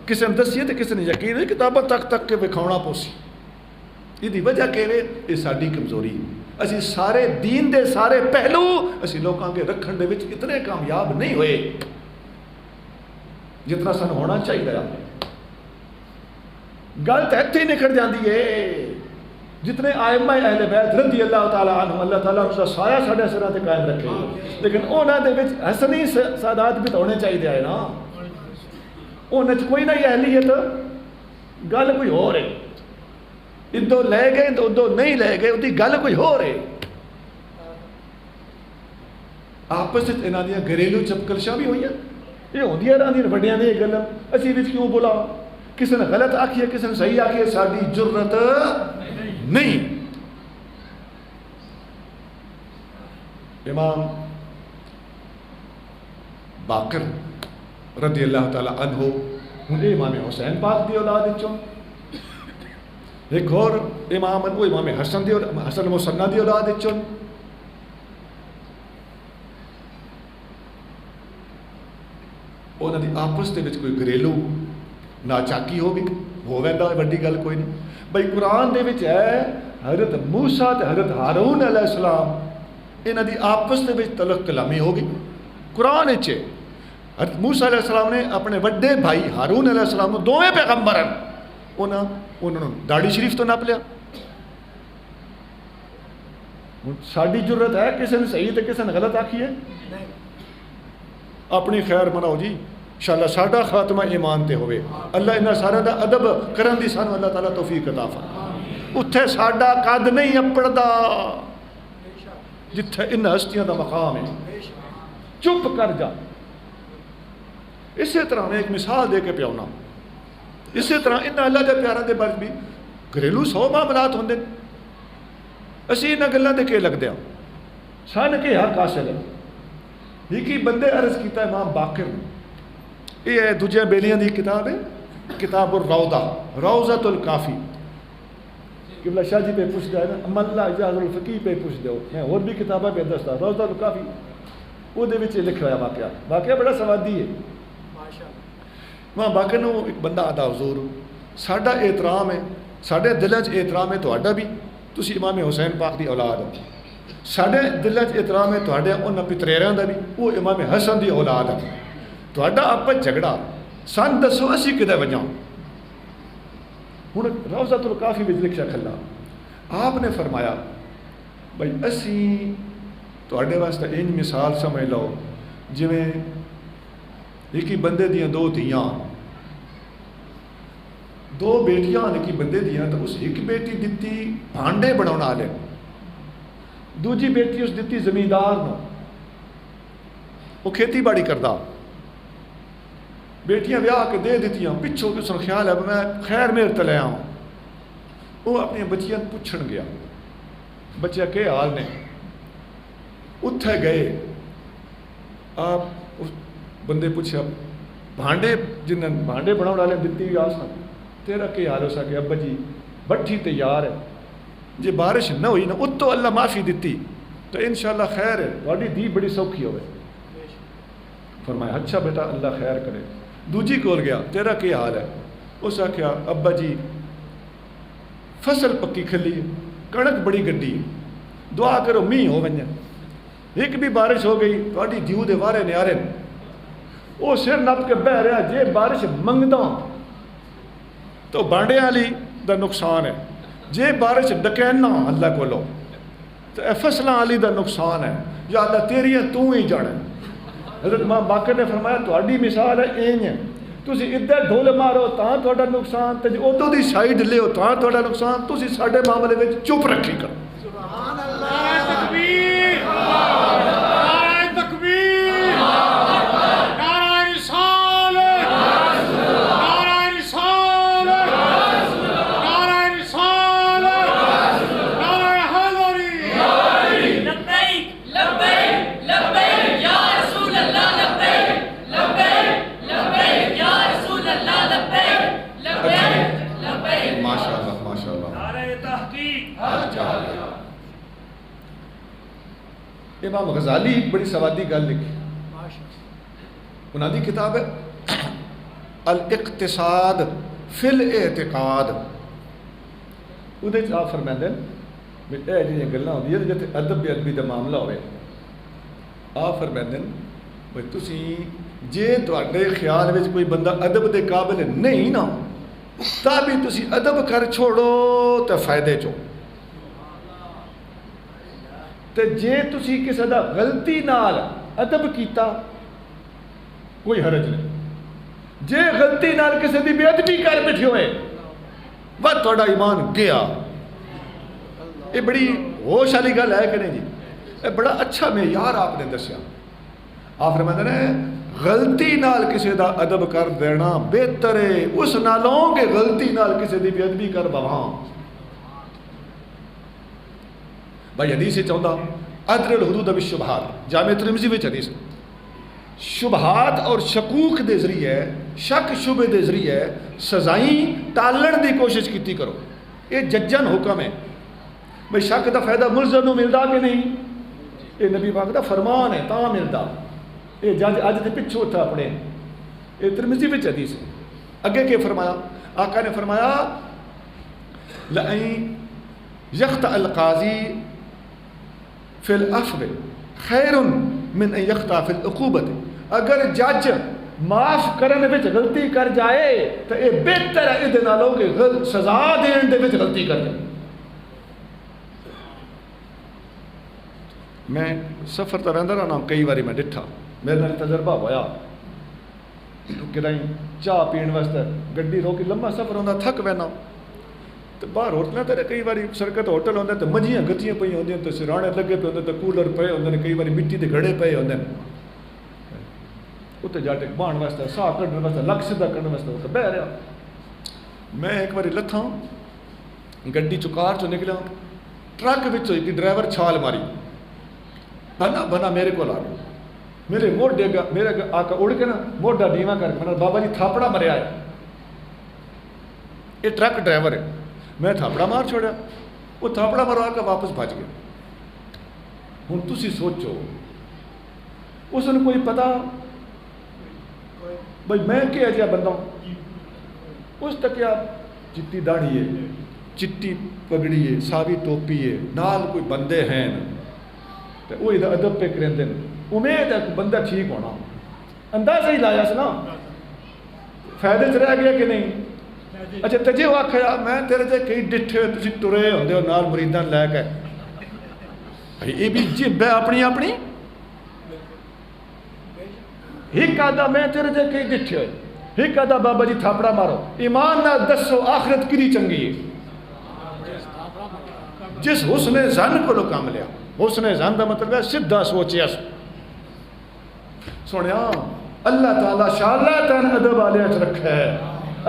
کسی نے دسیے تے کسی نے یقین ہے کتاباں تک کے وکھاونا پوسی. یہ وجہ کہ یہ ساری کمزوری اسی سارے دین دے سارے پہلو اسی لوگوں کے رکھن دے وچ اتنے کامیاب نہیں ہوئے جتنا سن ہونا چاہیے. گل تو اتنے ہی نکل جاتی ہے. جتنے ائمہ اہل بیت رضی اللہ تعالیٰ عنہ اللہ تعالیٰ اس کا سایہ ساڈے سراں تے قائم رکھے, لیکن انہاں دے وچ حسنی سادات بھی ہونے چاہیے ہے نا. انہاں چ کوئی نہ اہلیت, گل کوئی ہو رہی, ادھر لے گئے تو ادھر نہیں لے گئے, اس کی گل کوئی ہو رہی. آپس انہاں دیاں گھریلو چپکلشاں بھی ہوئی ہیں, یہ ہوندیاں رہندیاں وڈیاں نے. یہ گل اسی وچ کیوں بولا, کسی نے غلط آکھی ہے کسی نے صحیح آکھی ہے, ساری جرت نہیں. امام باقر رضی اللہ تعالیٰ عنہ ہوں امام حسین پاک دی اولاد چوں, ایک اور امام وہ امام حسن دی حسن مصنع دی اولاد چوں. انہاں دی آپس دے وچ کوئی گھریلو ناچاکی ہو گئی, ہو ویندا وڈی گل کوئی نہیں. بھئی قرآن دے وچ ہے حضرت موسیٰ تے حضرت ہارون علیہ السلام انہاں دی آپس دے وچ تلق کلامی ہو گئی. قرآن وچ حضرت موسیٰ علیہ السلام نے اپنے وڈے بھائی ہارون علیہ السلام دوویں پیغمبر ہیں, انہوں نے داڑھی شریف تو نپ لیا. ساری جرت ہے کسی نے صحیح تے کسی نے غلط آکھی ہے, اپنی خیر مناؤ جی, انشاءاللہ ساڈا خاتمہ ایمان تے ہوئے. اللہ انہاں سارے دا ادب کرن دی سانو اللہ تعالیٰ توفیق عطا فرمائے. اتھے ساڈا قد نہیں اپڑدا جتھے ان ہستیاں دا مقام ہے, چپ کر جا. اسی طرح میں ایک مثال دے کے پیاؤنا, اسی طرح ان اللہ دے پیاراں دے بارے بھی گھریلو 100 معاملات ہوندے, اسی انہاں گلاں دے کے لگدے ہاں سن کے حق حاصل ہے. ایک ہی بندے عرض کیتا امام باقر نے, یہ دوجے بیلیاں دی کتاب ہے, کتاب الروضہ, روضۃ الکافی. قبلہ شاہ جی پہ پوچھ جائے نا, املا اجاز الفقی پہ پوچھ دو, میں اور بھی کتابیں پہ دستا. روضۃ الکافی وہ دے وچ لکھا ہوا واقعہ, واقعہ بڑا سوادی ہے. وہاں باقر نو ایک بندہ آتا, حضور ساڈا احترام ہے, ساڈے دلاں چ احترام ہے تہاڈا بھی, تسی امام حسین پاک دی اولاد ہو. ساڈے دلاں چ احترام ہے تہاڈے انہاں پتریراں دا بھی, وہ امام حسن دی اولاد ہے. تہاڈا آپس جھگڑا, سن دسو اسی کدے وجاں. ہن روضۃ الکافی وچ لکھا کھلا, آپ نے فرمایا بھائی اسی تہاڈے واسطے انج مثال سمجھ لو جویں ایک ہی بندے دیاں 2 دھیاں, 2 بیٹیاں ایک ہی بندے دیاں, تو اس ایک بیٹی دتی بھانڈے بناਉਣ والے, دوجی بیٹی اس دتی زمیندار نو, وہ کھیتی باڑی کردا. بیٹیاں ویاہ کے دے دیتیاں, پچھوں کس نے خیال ہے میں خیر میر تے لے آؤں. وہ اپنی بچیاں پوچھن گیا, بچے کے حال نے, اتھے گئے. آپ اس بندے پوچھا بھانڈے جنہیں بھانڈے بناؤ والے دتی بھی آسان, تیرا کے حال ہو سکے؟ ابا جی بٹھی تیار ہے, جی بارش نہ ہوئی نا اتو اللہ معافی دیتی تو انشاءاللہ خیر ہے, تھوڑی دی بڑی سوکھی ہوئے. فرمایا اچھا بیٹا اللہ خیر کرے. دوجی کول گیا, تیرا کیا حال ہے؟ اس آخیا ابا جی فصل پکی کھلی, کڑک بڑی گڈی, دعا کرو میہ ہو ونجے. ایک بھی بارش ہو گئی تھوڑی دیو دے وارے نیارے, وہ سر نپ کے بہ رہا, جے بارش منگدا تو بانڈے والی دا نقصان ہے, جے بارش ڈکینا اللہ کو لو تو اے فصلاں والی دا نقصان ہے. یا اللہ تیریاں تو ہی جانے. حضرت امام باقر نے فرمایا تہاڈی مثال ہے اینج ہے, تسی ادھر ڈھول مارو تاں تہاڈا نقصان, تے ادھر دی سائڈ لیو تاں تہاڈا نقصان. تسی ساڈے معاملے وچ چپ رکھی کرو. سبحان اللہ, تکبیر, نعرہ تکبیر, نعرہ رسالت, نعرہ رسالت, نعرہ رسالت, نعرہ حیدری. لبیک لبیک لبیک یا رسول اللہ, لبیک لبیک لبیک یا رسول اللہ, لبیک لبیک لبیک. ماشاءاللہ ماشاءاللہ. نعرہ تحقیق. امام غزالی ایک بڑی سوادی گل لکھی, انہاں دی کتاب ہے الاقتصاد فی الاعتقاد. ਉਹਦੇ 'ਚ ਆਪ ਫਰਮਾਉਂਦੇ ਨੇ ਵੀ ਇਹ ਜਿਹੜੀਆਂ ਗੱਲਾਂ ਹੁੰਦੀਆਂ ਨੇ ਜਿੱਥੇ ਅਦਬ ਬੇਅਦਬੀ ਦਾ ਮਾਮਲਾ ਹੋਵੇ, ਆਪ ਫਰਮਾਉਂਦੇ ਨੇ ਵੀ ਤੁਸੀਂ ਜੇ ਤੁਹਾਡੇ ਖਿਆਲ ਵਿੱਚ ਕੋਈ ਬੰਦਾ ਅਦਬ ਦੇ ਕਾਬਿਲ ਨਹੀਂ ਨਾ, ਤਾਂ ਵੀ ਤੁਸੀਂ ਅਦਬ ਕਰ ਛੋੜੋ ਤਾਂ ਫਾਇਦੇ 'ਚੋਂ। ਤੇ ਜੇ ਤੁਸੀਂ ਕਿਸੇ ਦਾ ਗਲਤੀ ਨਾਲ ਅਦਬ ਕੀਤਾ ਕੋਈ ਹਰਜ ਨਹੀਂ, ਜੇ ਗਲਤੀ ਨਾਲ ਕਿਸੇ ਦੀ ਬੇਅਦਬੀ ਕਰ ਬੈਠੇ ਹੋਏ ਬਸ ਤੁਹਾਡਾ ਈਮਾਨ ਗਿਆ। ਇਹ ਬੜੀ ਹੋਸ਼ ਵਾਲੀ ਗੱਲ ਹੈ ਕਿ ਨਹੀਂ ਜੀ? ਇਹ ਬੜਾ ਅੱਛਾ ਮਿਆਰ آپ نے ਦੱਸਿਆ। آپ فرماتے ہیں غلطی نال کسی دا ادب کر دینا بہتر ہے اس نالوں کہ غلطی نال کسی دی بے ادبی کر بواں۔ بھائی حدیث سے چاہتا ادر الحدود بالشبہات، جامع ترمذی وچ حدیث شبہات اور شکوک دے ذریعے، شک شبے دے ذریعے سزائیں ٹالن دی کوشش کیتی کرو۔ یہ ججن حکم ہے بھائی شک دا فائدہ ملزم نو ملدا کہ نہیں؟ یہ نبی پاک دا فرمان ہے تاں ملدا۔ یہ جج اج دے پچھو تھا اپنے، یہ ترمذی وچ حدیث ہے۔ اگے کے فرمایا؟ آقا نے فرمایا لئن یخطأ القاضی فی العفو خیر من ان یخطأ فی العقوبۃ، اگر جج معاف کرنے وچ غلطی کر جائے تو یہ بہتر ہے یہ نالوں کہ سزا دین دے وچ غلطی کر جائے۔ میں سفر تو رہتا رہنا، کئی باری میں ڈٹھا، میرے نال تجربہ ہوا کہ چاہ پین واسطے گڈی روکی، لمبا سفر ہوتا تھک پینا تو باہر ہوٹل تے کئی باری سرکت ہوٹل ہوتے تو مجھیاں گتیاں پہ ہوتی تو سرانے لگے پہ ہوتے تو کولر پے ہوتے کئی باری مٹی کے گھڑے پے ہوتے اتنے جا کے بہن واسطے ساہ کھڑنے واسطے لک سیدھا کرنے واسطے اتنے بہ رہا۔ میں ایک باری لتھا گڈی چکار چو نکلا، ٹرک بچوں ایک ڈرائیور چھال ماری، بنا بنا میرے کو آ گیا، میرے موڈے گا میرے آ کے اڑ کے نا موڈا ڈیواں کر کے بابا جی تھاپڑا مریا ہے، یہ ٹرک ڈرائیور ہے، میں تھاپڑا مار چھوڑا، وہ تھاپڑا مروا کے واپس بھج گیا۔ ہوں تسی سوچو اس نے کوئی پتا بھائی میں کیا جا بندہ ہوں، اس تک کیا چٹی داڑھی ہے، چٹی پگڑی ہے، ساوی ٹوپی ہے، نال کوئی بندے ہیں تو وہ ادھر ادب پہ کریں دیں، امید ہے کہ بندہ ٹھیک ہونا، اندازہ ہی لایا سنا فائدے سے رہ گیا کہ نہیں۔ اچھا تجھے وہ آخیا میں تیرے سے کئی ڈٹھے ہوئے تسی ٹرے ہوندے ہو نال مریداں لے کے، یہ بھی جب ہے اپنی اپنی ایک آدھا میں تیرے سے کئی ڈٹھے ہوئے، ایک آدھا بابا جی تھاپڑا مارو، ایمان نہ دسو آخرت کری چنگی ہے؟ جس حسن زن کو لو کام لیا، حسن زن دا مطلب ہے سدھا سوچیا سنیا اللہ تعالیٰ شاءاللہ تین ادب والے اچ رکھا ہے،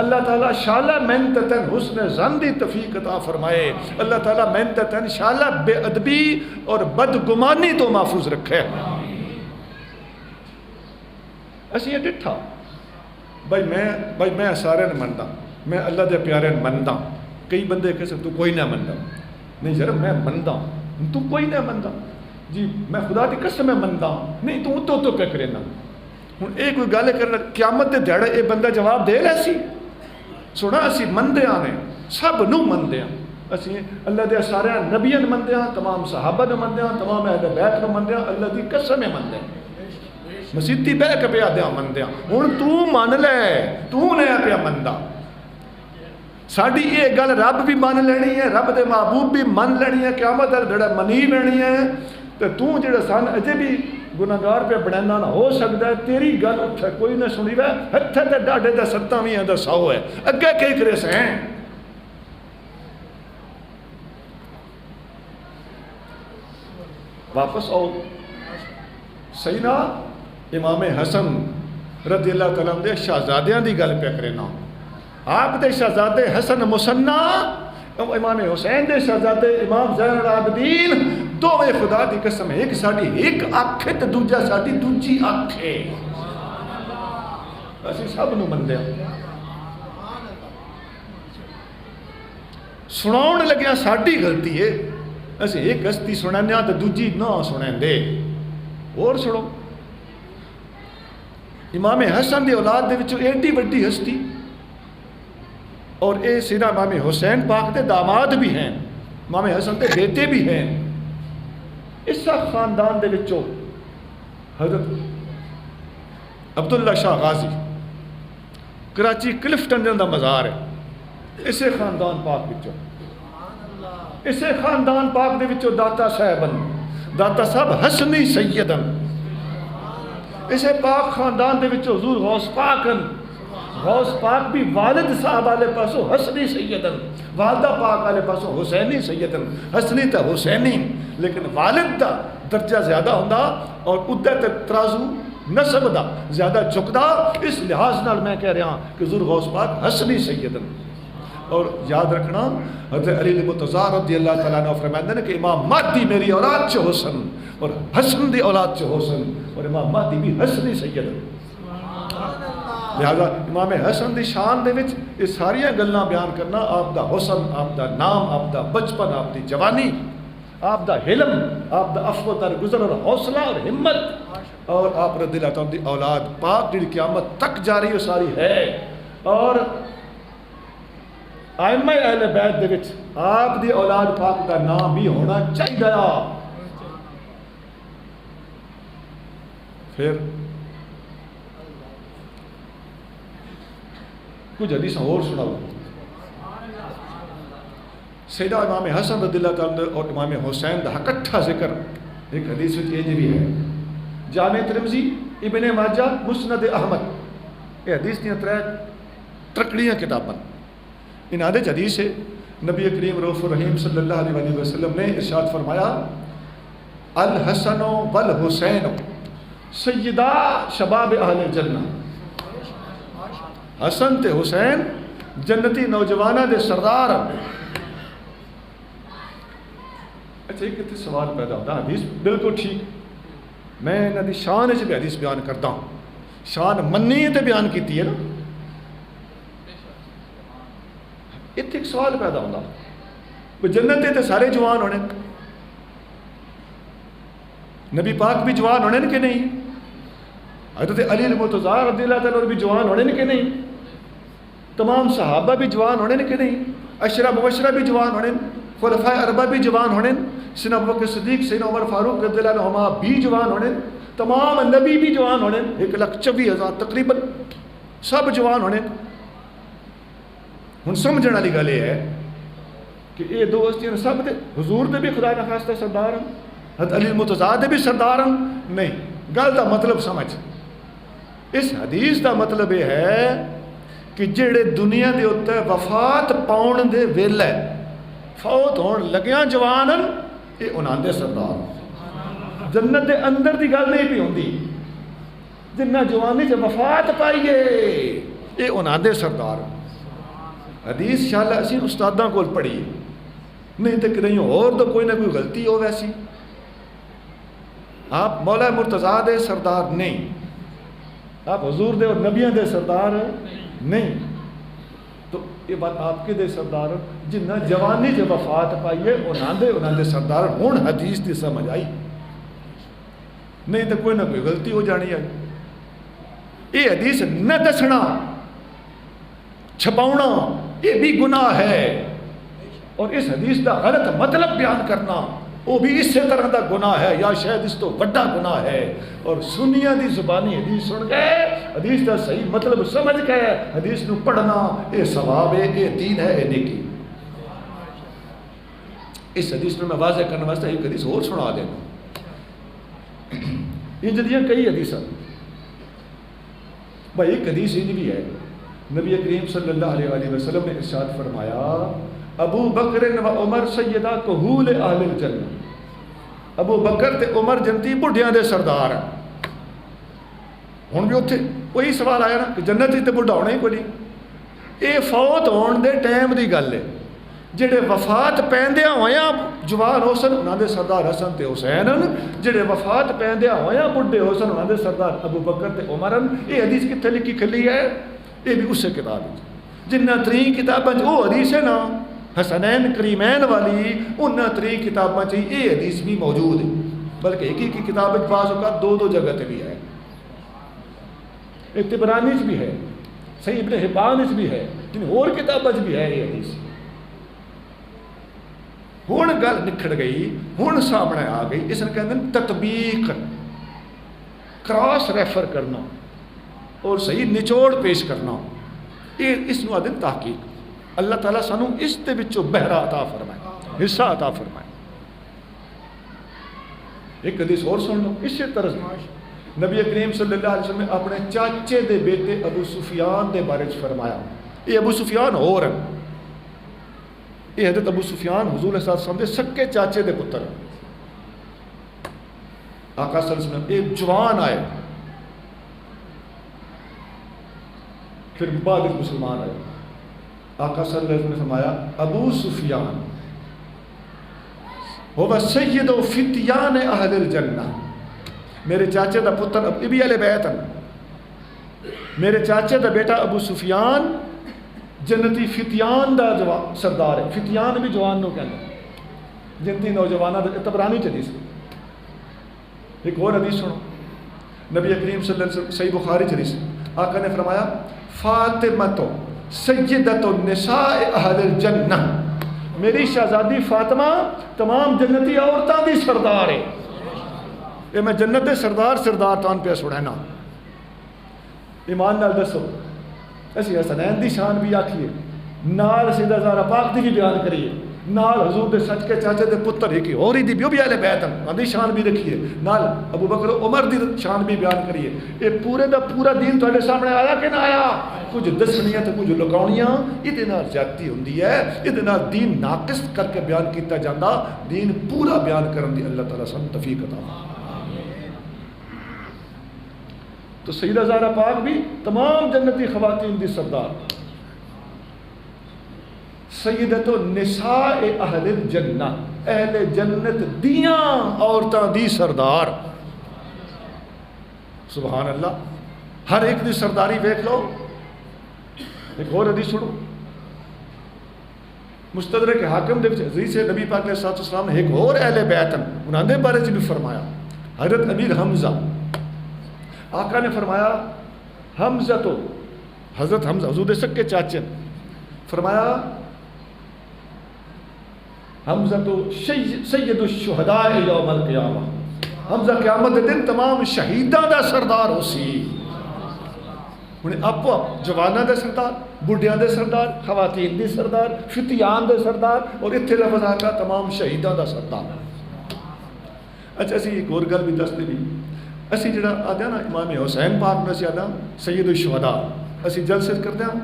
اللہ تعالیٰ شاءاللہ من تین حسن زن دی توفیق عطا فرمائے، اللہ تعالیٰ من تین شاءاللہ بے ادبی اور بدگمانی تو محفوظ رکھے۔ اسی یہ ڈٹھا بھائی میں سارے نے مندا، میں اللہ دے پیارے نے مندا، کئی بندے کہہ سکتے تو کوئی نہ مندا، نہیں یار میں مندا تو کوئی نہ مندا جی، میں خدا دی قسم میں مندا نہیں تو کیا کرے نا۔ ہوں یہ کوئی گل کرنا قیامت دے دیہڑے یہ بندہ جواب دے رہا سی سونا اسی مندے نے سب نو مندے ہاں، اسی اللہ دے سارے نبیاں مندے ہاں، تمام صحابہ نے مندے ہاں، تمام اہل بیت نے مندے ہاں، اللہ دی قسم میں مندے ہاں، مسیتی بہ کے پیا دیا مندے ہاں۔ ہوں تو من لے تو نے پیا مندا، ساڑی یہ گل رب بھی من لینی ہے، رب دے محبوب بھی من لینی ہے، قیامت جڑا منی لینی ہے، تو جڑا سن اجے بھی گناہگار پہ بنانا نہ ہو سکتا ہے، تیری گل اتھے کوئی نہ سنی وے، ہتھے تے ڈاڈے دا ستاں وی دا 100 ہے، اگے کئی کرے سیں۔ واپس آؤ سیدنا امام حسن رضی اللہ تعالیٰ عنہ دے شہزادیاں دی گل پہ کرنا، آپ دے شہزادے حسن مسنہ، امام حسین دے شہزادے امام زین العابدین، دو میں خدا دی قسم ہے، ایک ساڑی ایک آنکھ ہے تو دوجہ ساڑی دوجی آنکھ ہے، اسی سب نو مندے ہیں۔ سناؤن لگیا ساڑی غلطی ہے، اسی ایک ہستی سنانے تو دوجی نہ سنیں دے، اور سنو امام حسن دی اولاد دے وچوں ایڈی وڈی ہستی اور اے سیدھا امام حسین پاک دے داماد بھی ہیں، امام حسن دے بیٹے بھی ہیں۔ اس خاندان دے وچوں حضرت عبداللہ شاہ غازی کراچی کلفٹن دا مزار ہے، اسے خاندان پاک وچوں، اسے خاندان پاک دے وچوں داتا صاحبن، داتا صاحب حسنی سیدن، اسے پاک خاندان دے وچوں حضور غوث پاکن، غوث پاک بھی والد صاحب والے پاسوں حسنی سیدن، والدہ پاک والے پاسوں حسینی سیدن، حسنی تا حسینی، لیکن والد دا درجہ زیادہ ہوندا اور ادھر تے ترازو نسب دا زیادہ چکدا، اس لحاظ نال میں کہہ رہا ہوں کہ حضور غوث پاک حسنی سیدن۔ اور یاد رکھنا حضرت علی المرتضیٰ رضی اللہ تعالیٰ عنہ فرماتے ہیں کہ امام مہدی میری اولاد چ حسن اور حسن دی اولاد چ حسن، اور امام مہدی بھی حسنی سیدن۔ لہذا امام حسن دی شان دے وچ یہ ساری گلاں بیان کرنا، آپ دا حسن، آپ دا نام، آپ دا بچپن، آپ دی جوانی، آپ دا حلم، آپ دا عفو درگزر اور حوصلہ اور ہمت، اور آپ رضی اللہ تعالیٰ دی اولاد پاک جڑی قیامت تک جاری و ساری ہے۔ اور ائمہ اہل بیت دے وچ آپ دی اولاد پاک دا نام بھی ہونا چاہیے۔ پھر کچھ حدیث اور سناؤ۔ سیدہ امام حسن رضی اللہ تعالیٰ اور امام حسین دا اکٹھا ذکر ایک حدیث وچ یہ بھی ہے، جامع ترمذی، ابن ماجہ، مسند احمد، یہ حدیث دیاں ترکڑیاں کتاباں، ان آدھے حدیث ہے نبی کریم رؤوف الرحیم صلی اللہ علیہ وسلم نے ارشاد فرمایا، الحسن والحسین سیدہ شباب اہل الجنہ، حسن تے حسین جنتی نوجوانہ دے سردار۔ اچھا ایک کتنے سوال پیدا ہوتا، حدیث بالکل ٹھیک، میں انہاں دی شان وچ بھی حدیث بیان کرتا ہوں، شان منی تے بیان کیتی ہے نا۔ اتنے ایک سوال پیدا ہوتا، جنت تے سارے جوان ہونے، نبی پاک بھی جوان ہونے کہ نہیں؟ حضرت علی المرتضیٰ رضی اللہ تعالیٰ بھی جوان ہونے کہ نہیں؟ تمام صحابہ بھی جوان ہونے کہ نہیں؟ عشرہ مبشرہ بھی جوان ہونے، خلفائے اربعہ بھی جوان ہونے، سیدنا ابوبکر صدیق، سیدنا عمر فاروق رضی اللہ عنہما بھی جوان ہونے، تمام نبی بھی جوان ہونے، 1,24,000 تقریباً سب جوان ہونے۔ ہن سمجھنے والی گل یہ ہے کہ یہ دو ہستیاں سب دے حضور دے بھی خدا نخواستہ سردار ہیں، حضرت علی المرتضیٰ دے بھی سردار ہیں؟ نہیں، گل دا مطلب سمجھ، اس حدیث دا مطلب یہ ہے کہ جڑے دنیا دے اتنے وفات پاؤن دے ویلے فوت ہون لگیاں جوان ہیں، یہ انہاں دے سردار۔ جنت دے اندر دی گل نہیں پی ہوندی، جنہ جوانی سے وفات پائیے یہ انہاں دے سردار۔ حدیث انشاءاللہ اسی استاداں کول پڑھی، نہیں تو کہیں اور تو کوئی نہ کوئی غلطی ہو ویسی۔ آپ مولا مرتضیٰ دے سردار نہیں، آپ حضور دے اور نبیوں دے سردار نہیں، تو یہ بات آپ کے دے سردار جنہ جوانی سے وفات پائیے انہاں دے سردار ہون۔ حدیث دی سمجھ آئی، نہیں تو کوئی نہ کوئی غلطی ہو جانی ہے۔ یہ حدیث نہ دسنا، چھپاؤنا، یہ بھی گناہ ہے، اور اس حدیث دا غلط مطلب بیان کرنا وہ بھی اسی طرح دا گناہ ہے، یا شاید اس تو بڑا گناہ ہے۔ اور سنیاں دی زبانی حدیث سن گئے، حدیث دا صحیح مطلب سمجھ گئے، حدیث نو پڑھنا یہ ثواب ہے، یہ دین ہے، یہ نیکی۔ اس حدیث میں واضح کرنے واسطے ایک حدیث اور سنا دینا، ان جدیاں کئی حدیث ہیں بھائی۔ ایک حدیث یہ بھی ہے، نبی کریم صلی اللہ علیہ وسلم نے ارشاد فرمایا، ابو بکر و عمر سیدہ کہول اہل الجنہ، ابو بکر تے عمر جنتی بڑھیاں دے سردار ہیں۔ ہن بھی اتنے وہی سوال آیا نا کہ جنت تے بڑھا ہونا ہی کوئی نہیں، یہ فوت ہون دے ٹائم دی گل ہے۔ جڑے وفات پیندیاں ہویاں جوان ہو سن انہاں دے سردار حسن تے حسین ہیں، جڑے وفات پیندیاں ہویاں بڑھے ہو سن انہاں دے سردار ابو بکر تے عمر ہیں۔ یہ حدیث کتنے لکھی کھلی ہے؟ یہ بھی اسے کتاب ہے جنہ ترین کتاباں وہ حدیث ہے نا حسنین کریمین والی، انہاں ترین کتاباں یہ حدیث بھی موجود ہے، بلکہ ایک ہی کتاب بعض اوقات دو جگہ تے بھی ہے، ایک طبرانی بھی ہے، صحیح ابن حبان بھی ہے، جن اور کتابیں بھی ہے یہ حدیث. ہوں گل نکھڑ گئی، ہوں سامنے آ گئی. اس نے کہتے ہیں تطبیق، کراس ریفر کرنا اور صحیح نچوڑ پیش کرنا. یہ اس نو آدھے تحقیق. اللہ تعالیٰ سانو اس دے وچوں بہرا عطا فرمائے، حصہ عطا فرمائے. ایک حدیث اور سن لو اسی طرح. نبی کریم صلی اللہ علیہ وسلم نے اپنے چاچے دے بیٹے ابو سفیان دے بارے فرمایا. یہ ابو سفیان اور ہیں، یہ حضرت ابو سفیان حضور صلی اللہ علیہ وسلم دے سکے چاچے دے پتر. آقا صلی اللہ علیہ وسلم ایک جوان آئے، پھر بعد مسلمان آئے. آقا صلی اللہ علیہ وسلم نے فرمایا ابو سفیان وہ سید و فتیان اہل الجنہ. میرے چاچے دا پتر ابی اہل بیت ہیں، میرے چاچے دا بیٹا ابو سفیان جنتی فتیان دا سردار ہے. فتیان بھی جوان نو کہنا، جنتی نوجوانہ تبرانی حدیث. ایک اور حدیث سنو، نبی کریم صلی اللہ علیہ وسلم صحیح بخاری حدیث. آقا نے فرمایا فاطمہ تو سیدۃ النساء اہل الجنہ. میری شہزادی فاطمہ تمام جنتی عورتوں دی سردار ہے. یہ میں جنت دے سردار تان پہ سڑینا. ایمان نال دسو اسی حسنین دی شان بھی آکھیے، نال سیدہ زہرا پاک دی بھی بیان کریے، نال حضور دے سچ کے چاچے دے پتر ایک اور ہی دی بھی اہل بیت ہیں ان دی شان بھی رکھیے، نال ابو بکر عمر دی شان بھی بیان کریے. یہ پورے دا پورا دین تہاڈے سامنے آیا کہ نہ آیا؟ کچھ دسنیاں تے کچھ لکاؤنیاں یہ نال زیادتی ہوندی ہے. یہ نال دین ناقص کر کے بیان کیتا جاندا، دین پورا بیان کرن دی اللہ تعالیٰ سن توفیق عطا فرمائے. تو سیدہ زہرا پاک بھی تمام جنتی خواتین دی سردار، سیدۃ النساء اہل الجنہ، اہل جنت دیاں عورتاں دی سردار. سبحان اللہ. ہر ایک دی سرداری دیکھ لو. ایک اور حدیث سنو، مستدرک حاکم دے حدیث ہے نبی پاک علیہ السلام نے ایک اور اہل بیت ہیں انہاں دے بارے بھی فرمایا. حضرت امیر حمزہ، آقا نے فرمایا حمزہ تو حضرت حمزہ حضور دے سکے چاچے، فرمایا حمزہ تو سید الشہداء یوم القیامہ. حمزہ قیامت دے دن تمام شہیداں دا سردار ہو سی. انہیں آپ جواناں دے سردار، بڑھیاں دے سردار، خواتین دی سردار، فتیان دے سردار، اور اتھے لفظ آقا تمام شہیداں دا سردار. اچھا اسی ایک اور گل بھی دستے بھی، اسی جڑا آدھا نا امام حسین پاک میں سے آدھا سید الشہداء، اسی جلسے کرتے ہیں،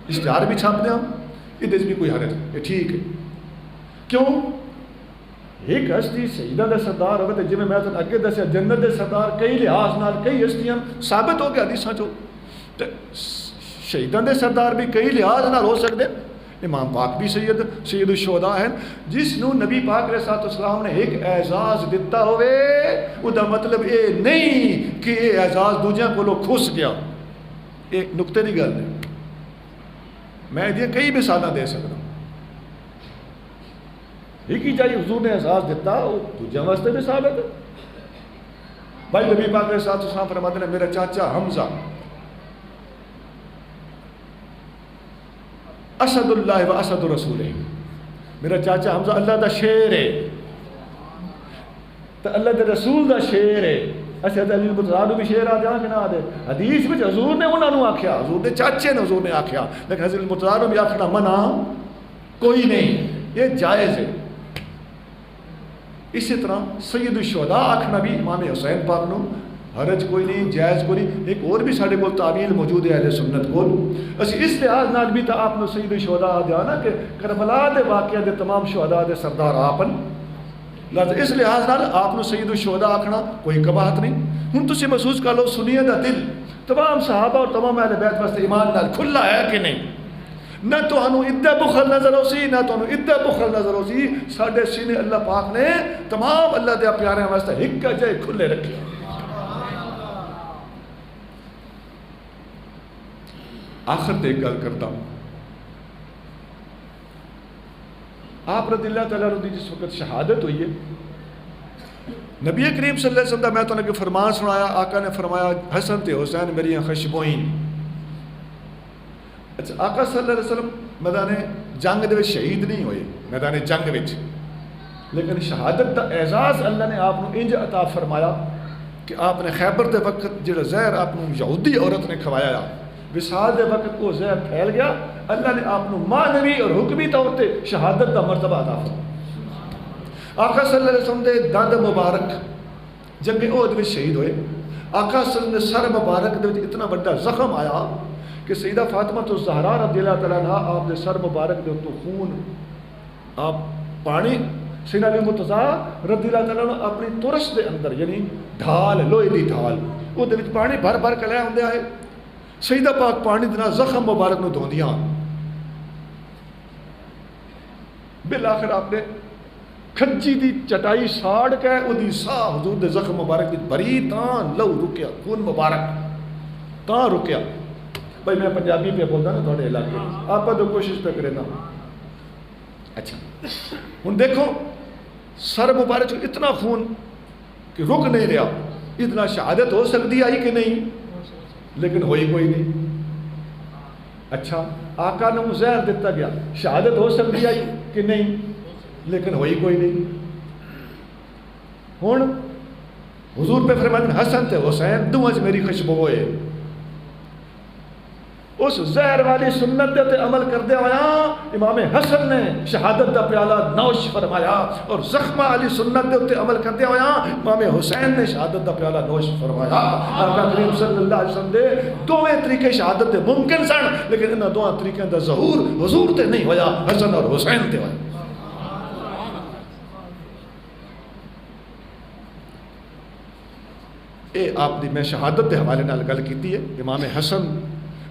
اشتہار بھی چھاپتے ہیں، یہ بھی کوئی حرج ہے، ٹھیک ہے. کیوں؟ ایک ہستی شہیداں دے سردار ہوگا، جی میں تو اگے دسیا جنت دے سردار کئی لحاظ نال کئی ہستیاں ثابت ہو گیا حدیثاں چوں. شہیداں دے سردار بھی کئی لحاظ نال ہو سکتے. امام پاک بھی سید الشہداء ہیں، جس نو نبی پاک علیہ السلام نے ایک اعزاز دیتا ہوئے او دا مطلب اے نہیں کہ یہ اعزاز دوجیاں کولوں کھس گیا. ایک نقطے دی گل ہے، میں یہ کئی مثالاں دے سکتا. ایک ہی چاہیے حضور نے احساس دیتا وہ دوجہ واسطے بھی ثابت ہے. بھائی نبی پاک علیہ السلام فرماتے ہیں میرا چاچا حمزہ اسد اللہ و اسد رسول ہے. میرا چاچا حمزہ اللہ دا شیر ہے تو اللہ دے رسول دا شیر ہے. اچھا علی المرتضیٰ بھی شیر آ جا کہ نہ آ دے. حدیث میں حضور نے انہوں نے آکھیا، حضور دے چاچے نے حضور نے آکھیا، لیکن حضرت المرتضیٰ بھی آکھنا منع کوئی نہیں، یہ جائز ہے. اسی طرح سید الشہداء آکھنا بھی امام حسین پاک نو حرج کوئی نہیں، جائز کوئی نہیں. ایک اور بھی سارے کو تعویل موجود ہے اہل سنت کو. اسی اس لحاظ نال بھی تو آپ نے سید الشہداء دیا نا کہ کربلا دے واقعہ دے تمام شہداء دے سردار آپ لہذا اس لحاظ نال آپ نے سید الشہداء آکھنا کوئی قباحت نہیں. ہن تسی محسوس کر لو سنیے دا دل تمام صحابہ اور تمام اہل بیت واسطے ایمان نال کھلا ہے کہ نہیں. نہ تو انہوں ادھا بخل نظر ہو سی، نہ تو انہوں ادھا بخل نظر ہو سی. ساڑھے سینے اللہ پاک نے تمام اللہ دے پیارے واسطے ہک جائے کھلے رکھے. آخر تے ایک گل کرتا ہوں. آپ رضی اللہ تعالیٰ رضی جس وقت شہادت ہوئی ہے، نبی کریم صلی اللہ علیہ وسلم میں تو نے فرمان سنایا. آقا نے فرمایا حسن تے حسین میری خشبوئین. اچھا آقا صلی اللہ علیہ وسلم میدان جنگ دے وچ شہید نہیں ہوئے میدان جنگ وچ، لیکن شہادت دا اعزاز اللہ نے آپ کو انج عطا فرمایا کہ آپ نے خیبر دے وقت جڑا زہر آپ کو یہودی عورت نے کھوایا، وصال دے وقت وہ زہر پھیل گیا، اللہ نے آپ کو معنوی اور حکمی طور تے شہادت دا مرتبہ عطا فرمایا۔ آقا صلی اللہ علیہ وسلم دے دند مبارک جنگ احد وچ شہید ہوئے۔ آقا صلی اللہ علیہ وسلم دے سر مبارک دے وچ اتنا بڑا زخم آیا کہ سیدہ فاطمہ تو زہرا رضی اللہ تعالیٰ عنہ آپ دے سر مبارک دے تو خون آپ پانی سیدہ علی مرتضیٰ رضی اللہ تعالیٰ عنہ اپنی ترس دے اندر یعنی ڈھال لوہے دی ڈھال وہ دے وچ پانی بھر بھر کے لے آندے آئے، سیدہ پاک پانی دے نال زخم مبارک نو دھوندیاں، بالآخر آپ نے کھجی دی چٹائی ساڑ کے او دی ساہ حضور دے زخم مبارک دی بری تاں لو رکیا، خون مبارک تاں رکیا۔ بھائی میں پنجابی پہ بولتا نا تھوڑے علاقے، آپ تو کوشش پہ کرے نا۔ اچھا ہن دیکھو سر مبارک اتنا خون کہ رک نہیں رہا، اتنا شہادت ہو سکتی آئی کہ نہیں، لیکن ہوئی کوئی نہیں۔ اچھا آقا نے زہر دیتا گیا، شہادت ہو سکتی آئی کہ نہیں، لیکن ہوئی کوئی نہیں۔ ہن حضور پہ فرماتے حسن تے حسین دونوں چ میری خوشبو ہوئے، اس زہر والی سنت تے عمل کردے ہویا امام حسن نے شہادت دا پیالہ نوش فرمایا، اور زخمہ والی سنت تے عمل کردے ہویا امام حسین نے شہادت دا پیالہ نوش فرمایا۔ آقا کریم صلی اللہ علیہ وسلم دے دوویں طریقے شہادت دے ممکن سن، لیکن انہاں دوواں طریقے دا ظہور حضور تے نہیں ہویا، حسن اور حسین تے ہویا۔ اے آپ دی میں شہادت دے حوالے نال گل کیتی ہے، امام حسن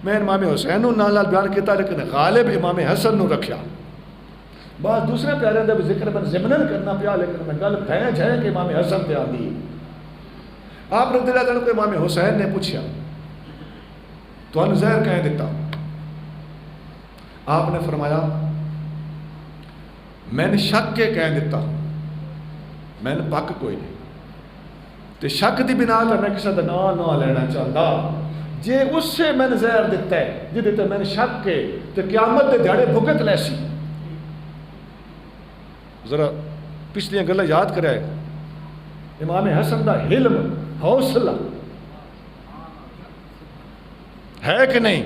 میں امام حسین نو نال بیان کیتا، لیکن غالب امام حسن نو رکھیا۔ بعض دوسرے پیارے دے ذکر میں ضمنن کرنا پیا، لیکن میں گل بھینج ہے کہ امام حسن تے آندی ہے۔ آپ رضی اللہ عنہ کو امام حسین نے پوچھا تانوں زہر کہیں دیتا؟ آپ نے فرمایا میں نے شک کے کہیں دیتا، میں نے پک کوئی نہیں، تے شک دی بنا تے میں کسی دا نام نہ لینا چاہتا، جے اس سے میں نے زہر دیتا ہے جی دیتا میں نے شک کے تو قیامت دے دیہڑے بھگت لیسی۔ ذرا پچھلیاں گلاں یاد کرے امام حسن دا علم حوصلہ ہے کہ نہیں،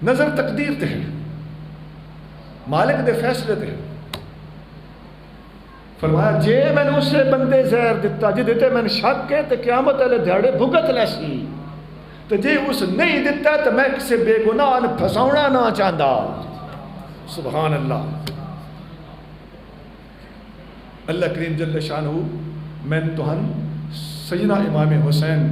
نظر تقدیر تے ہے، مالک دے فیصلے تے ہے۔ فرمایا جے میں نے اسے بندے زہر دیتا جی دیتے میں نے شک کے تو قیامت والے دیہڑے بھگت لیسی، تو جے اس نہیں دیتا تو میں کسی بے گناہ پھساونا نہ چاہتا۔ سبحان اللہ۔ اللہ کریم جل شانہ میں توہن سیدنا امام حسین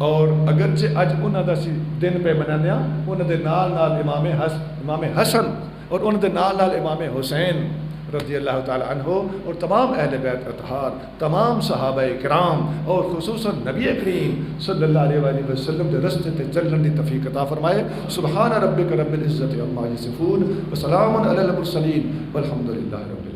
اور اگرچہ اج انہاں دا سی دن پہ منانے انہاں دے نال نال امام حسن اور انہاں دے نال نال امام حسین رضی اللہ تعالی عنہ اور تمام اہل بیت اطہار، تمام صحابہ کرام اور خصوصاً نبی کریم صلی اللہ علیہ وآلہ وسلم دے رستے تے چلن دی توفیق عطا فرمائے۔ سبحان ربک رب العزت عما یصفون وسلام علی المرسلین والحمد للہ رب العالمین۔